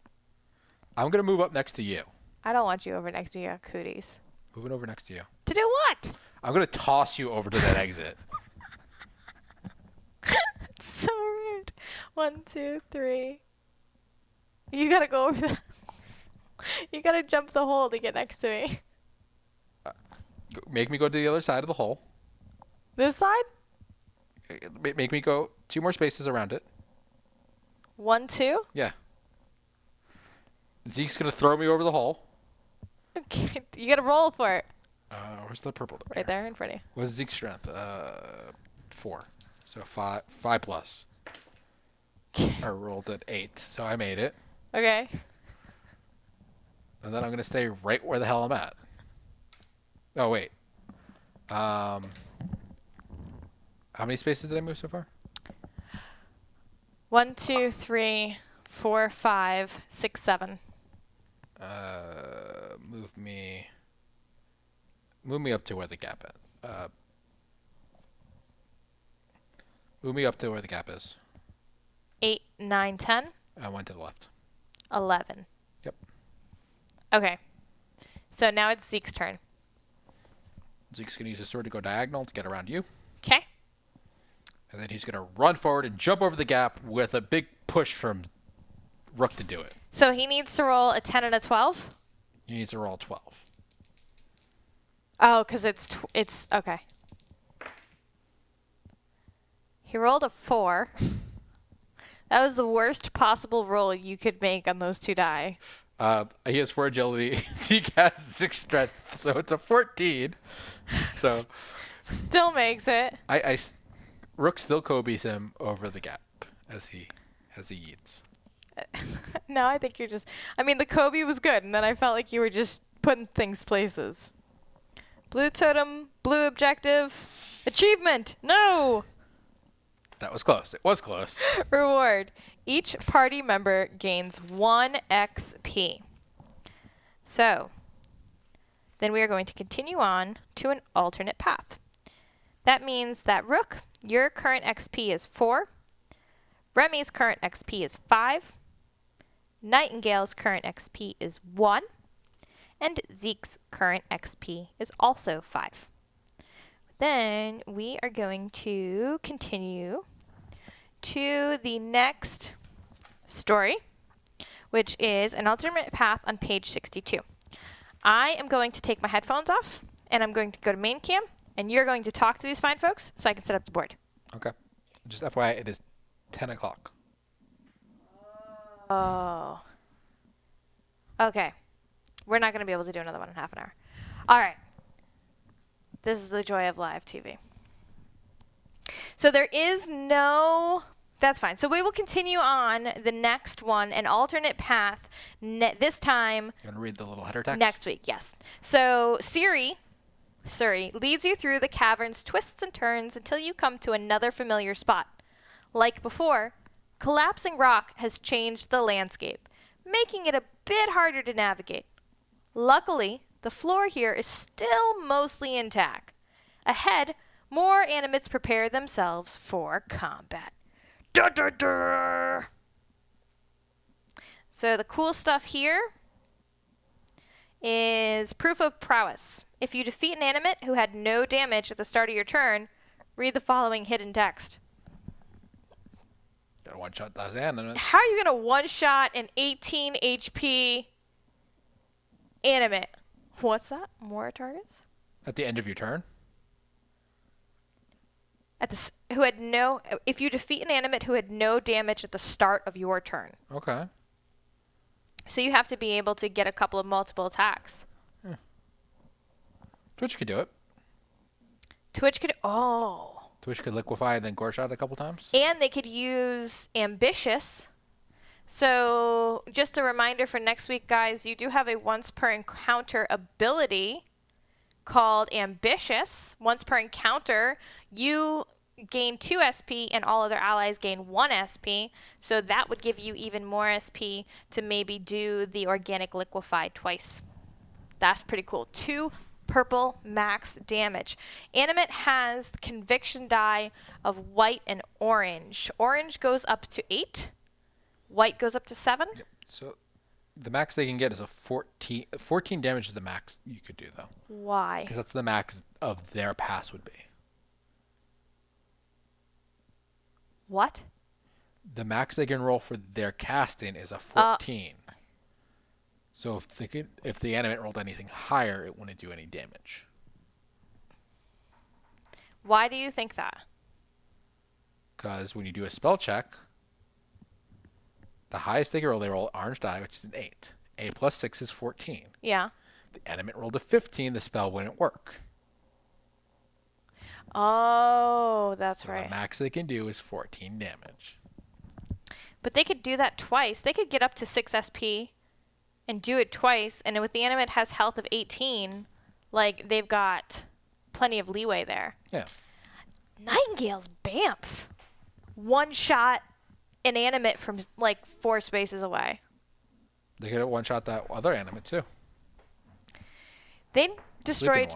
I'm going to move up next to you. I don't want you over next to your cooties. Moving over next to you. To do what? I'm going to toss you over to that exit. So rude. 1, 2, 3. You gotta go over the. You gotta jump the hole to get next to me. Make me go to the other side of the hole. This side? Make me go 2 more spaces around it. 1, 2. Yeah. Zeke's going to throw me over the hole. Okay, you gotta roll for it. Where's the purple? Right there in front of you. What's Zeke's strength? 4. So 5 plus. I rolled at 8, so I made it. Okay. And then I'm going to stay right where the hell I'm at. Oh, wait. How many spaces did I move so far? 1, 2, 3, 4, 5, 6, 7. Move me up to where the gap is. Move me up to where the gap is. 8, 9, 10. I went to the left. 11. Yep. Okay. So now it's Zeke's turn. Zeke's going to use his sword to go diagonal to get around you. Okay. And then he's going to run forward and jump over the gap with a big push from Rook to do it. So he needs to roll a 10 and a 12? He needs to roll 12. Oh, because it's okay. He rolled a 4. That was the worst possible roll you could make on those 2 die. He has 4 agility. Zeke has 6 strength, so it's a 14. So Still makes it. Rook still Kobe's him over the gap as he eats. No, I think you're just. I mean, the Kobe was good, and then I felt like you were just putting things places. Blue totem, blue objective, achievement. No. That was close. It was close. Reward. Each party member gains 1 XP. So, then we are going to continue on to an alternate path. That means that Rook, your current XP is 4. Remi's current XP is 5. Nightingale's current XP is 1. And Zeke's current XP is also 5. Then we are going to continue to the next story, which is an alternate path on page 62. I am going to take my headphones off, and I'm going to go to main cam, And you're going to talk to these fine folks so I can set up the board. Okay. Just FYI, it is 10 o'clock. Oh. Okay. We're not going to be able to do another one in half an hour. All right. This is the joy of live TV. So there is no... That's fine. So we will continue on the next one, an alternate path, this time... You want to read the little header text? Next week, yes. So Suri leads you through the cavern's twists and turns until you come to another familiar spot. Like before, collapsing rock has changed the landscape, making it a bit harder to navigate. Luckily, the floor here is still mostly intact. Ahead, more animates prepare themselves for combat. Dur, dur, dur. So the cool stuff here is proof of prowess. If you defeat an animate who had no damage at the start of your turn, read the following hidden text. Gotta one-shot those animates. How are you going to one-shot an 18 HP animate? What's that? More targets? At the end of your turn? If you defeat an animate who had no damage at the start of your turn. Okay. So you have to be able to get a couple of multiple attacks. Twitch could do it. Twitch could liquefy and then gore shot a couple times. And they could use ambitious. So just a reminder for next week, guys, you do have a once per encounter ability called ambitious. Once per encounter, you gain 2 SP and all other allies gain 1 SP. So that would give you even more SP to maybe do the organic liquefy twice. That's pretty cool. 2 purple max damage. Animate has the conviction die of white and orange. Orange goes up to 8. White goes up to 7. Yep. So the max they can get is a 14. 14 damage is the max you could do, though. Why? Because that's the max of their pass would be. What? The max they can roll for their casting is a 14. So if the animate rolled anything higher, it wouldn't do any damage. Why do you think that? Because when you do a spell check, the highest they can roll, they roll orange die, which is an 8. 8 plus 6 is 14. Yeah. The animate rolled a 15, the spell wouldn't work. Oh, that's so right. The max they can do is 14 damage. But they could do that twice. They could get up to 6 SP and do it twice. And with the animate has health of 18, like, they've got plenty of leeway there. Yeah. Nightingale's Bamf. One shot an animate from, like, 4 spaces away. They could have one-shot that other animate, too. They destroyed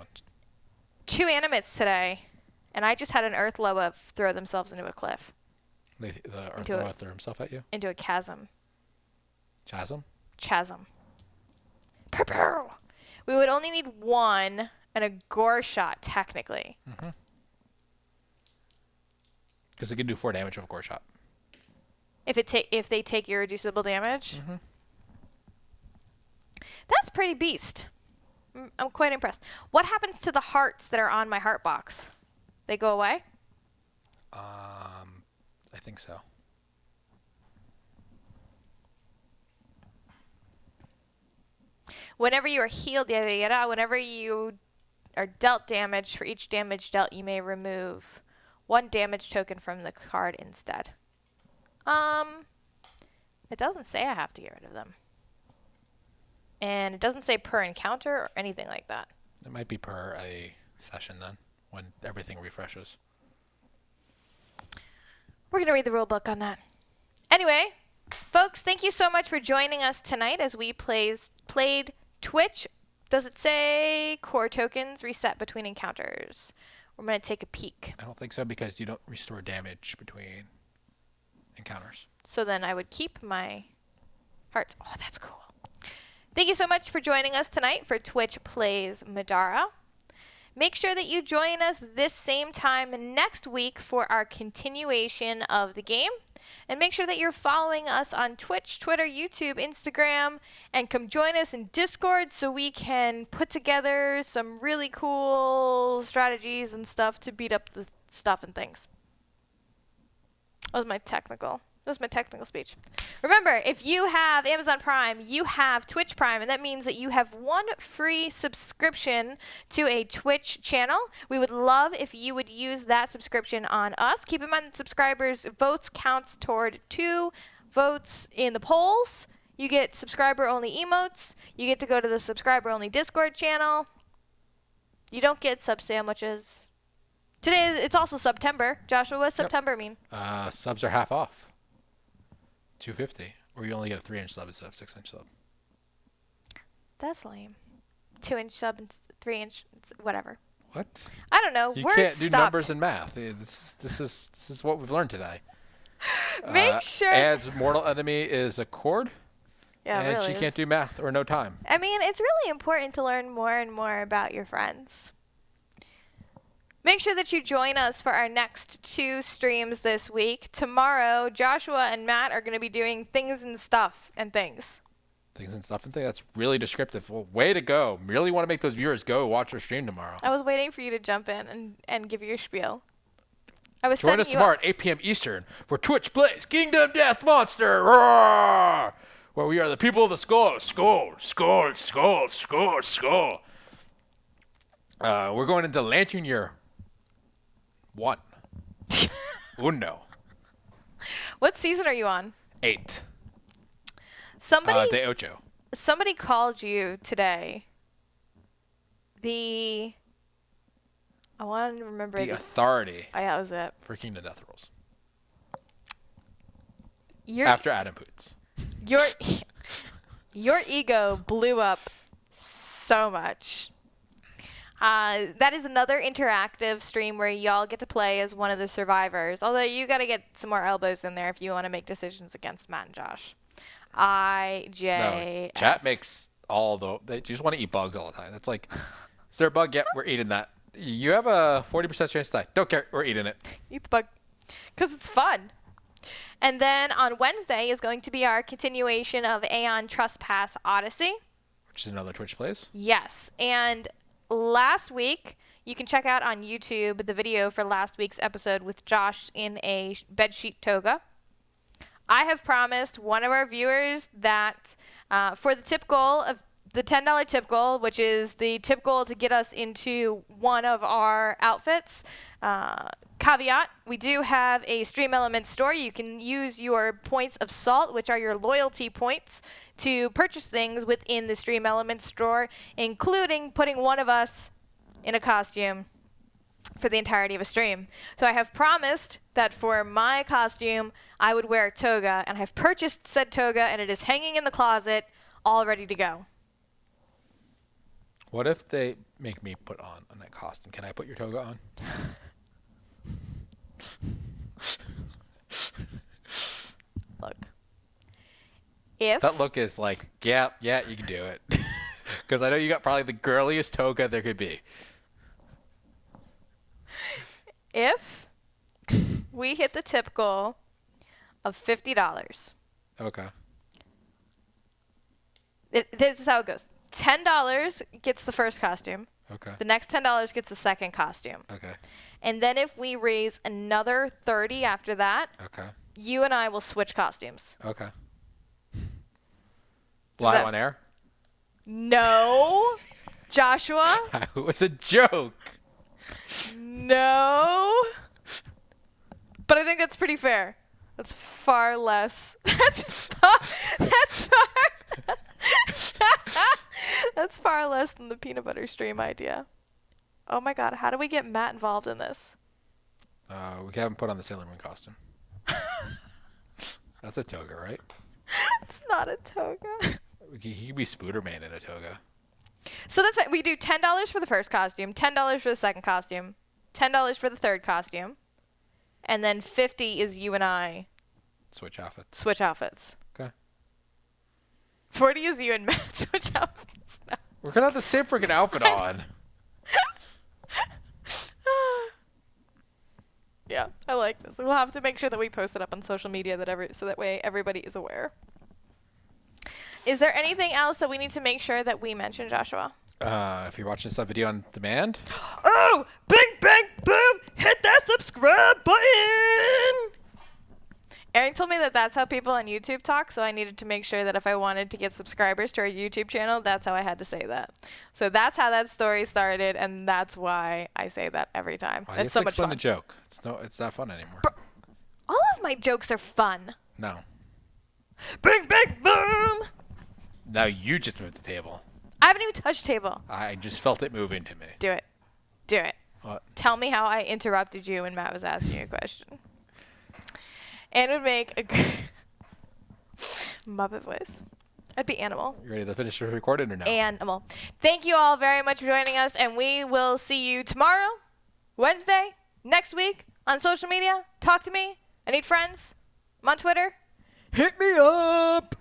2 animates today, and I just had an Earth Loa throw themselves into a cliff. The Earth Loa threw himself at you? Into a chasm. Chasm? Chasm. Pow! We would only need 1 and a gore shot, technically. Mm-hmm. Because they can do 4 damage with a gore shot. If they take irreducible damage? Mm-hmm. That's pretty beast. I'm quite impressed. What happens to the hearts that are on my heart box? They go away? I think so. Whenever you are healed, yada yada, whenever you are dealt damage, for each damage dealt, you may remove 1 damage token from the card instead. It doesn't say I have to get rid of them. And it doesn't say per encounter or anything like that. It might be per a session then, when everything refreshes. We're going to read the rule book on that. Anyway, folks, thank you so much for joining us tonight as we played Twitch. Does it say core tokens reset between encounters? We're going to take a peek. I don't think so because you don't restore damage between encounters. So then I would keep my hearts. Oh, that's cool. Thank you so much for joining us tonight for Twitch Plays Middara. Make sure that you join us this same time next week for our continuation of the game. And make sure that you're following us on Twitch, Twitter, YouTube, Instagram, and come join us in Discord so we can put together some really cool strategies and stuff to beat up the stuff and things. That was my technical speech. Remember, if you have Amazon Prime, you have Twitch Prime, and that means that you have one free subscription to a Twitch channel. We would love if you would use that subscription on us. Keep in mind that subscribers' votes counts toward 2 votes in the polls. You get subscriber-only emotes. You get to go to the subscriber-only Discord channel. You don't get sub sandwiches. Today, it's also September. Joshua, what does September mean? Subs are half off. $2.50, or you only get a 3-inch sub instead of 6-inch sub. That's lame. 2-inch sub and 3-inch, whatever. What? I don't know. You Words can't do stopped. numbers and math. This is what we've learned today. Make sure. Ad's mortal enemy is a chord. Yeah, and really she is. can't do math or no time. I mean, it's really important to learn more and more about your friends. Make sure that you join us for our next 2 streams this week. Tomorrow, Joshua and Matt are going to be doing things and stuff and things. Things and stuff and things. That's really descriptive. Well, way to go. Really want to make those viewers go watch our stream tomorrow. I was waiting for you to jump in and give your spiel. I was Join setting us you tomorrow up. at 8 p.m. Eastern for Twitch Plays Kingdom Death Monster. Roar! Where we are the people of the skull. Skull, skull, skull, skull, skull. We're going into Lantern Year 1. Uno. What season are you on? 8. Somebody De ocho. somebody called you today. I want to remember The authority Oh, yeah, that was it. for Kingdom Death Rules. Your After Adam Poots. your ego blew up so much. That is another interactive stream where y'all get to play as one of the survivors. Although you got to get some more elbows in there if you want to make decisions against Matt and Josh. No, chat makes they just want to eat bugs all the time. That's like, is there a bug? Yep, we're eating that. You have a 40% chance to die. Don't care, we're eating it. Eat the bug. Because it's fun. And then on Wednesday is going to be our continuation of Aeon Trespass Odyssey. Which is another Twitch Plays. Yes. And last week, you can check out on YouTube the video for last week's episode with Josh in a bedsheet toga. I have promised one of our viewers that for the tip goal of the $10 tip goal, which is the tip goal to get us into one of our outfits, caveat, we do have a Stream Elements store. You can use your points of salt, which are your loyalty points, to purchase things within the Stream Elements store, including putting one of us in a costume for the entirety of a stream. So I have promised that for my costume, I would wear a toga, and I have purchased said toga, and it is hanging in the closet, all ready to go. What if they make me put on that costume? Can I put your toga on? Look. If That look is like, yeah, you can do it. Because I know you got probably the girliest toga there could be. If we hit the tip goal of $50, Okay. this is how it goes. $10 gets the first costume. Okay. The next $10 gets the second costume. Okay. And then if we raise another $30 after that, Okay. you and I will switch costumes. Okay. Does Live that- on air? No. Joshua? It was a joke. No. But I think that's pretty fair. That's far less. That's far less than the peanut butter stream idea. Oh my god, how do we get Matt involved in this? We haven't put on the Sailor Moon costume. That's a toga, right? It's not a toga. He could be Spooderman in a toga. So that's what we do. $10 for the first costume, $10 for the second costume, $10 for the third costume, and then $50 is you and I Switch outfits. switch outfits. Okay. 40 is you and Matt switch outfits. No. We're gonna have the same freaking outfit on. Yeah, I like this. We'll have to make sure that we post it up on social media so that way everybody is aware. Is there anything else that we need to make sure that we mention, Joshua? If you're watching this on video on demand. Oh, bing, bang, boom, hit that subscribe button. Aaron told me that that's how people on YouTube talk, so I needed to make sure that if I wanted to get subscribers to our YouTube channel, that's how I had to say that. So that's how that story started, and that's why I say that every time. Oh, It's so much fun. the joke. It's not fun anymore. All of my jokes are fun. No. Bing, bang, boom. Now you just moved the table. I haven't even touched table. I just felt it move into me. Do it. Do it. What? Tell me how I interrupted you when Matt was asking you a question. And would make a Muppet voice. I'd be Animal. You ready to finish the recording or no? Animal. Thank you all very much for joining us, and we will see you tomorrow, Wednesday, next week, on social media. Talk to me. I need friends. I'm on Twitter. Hit me up.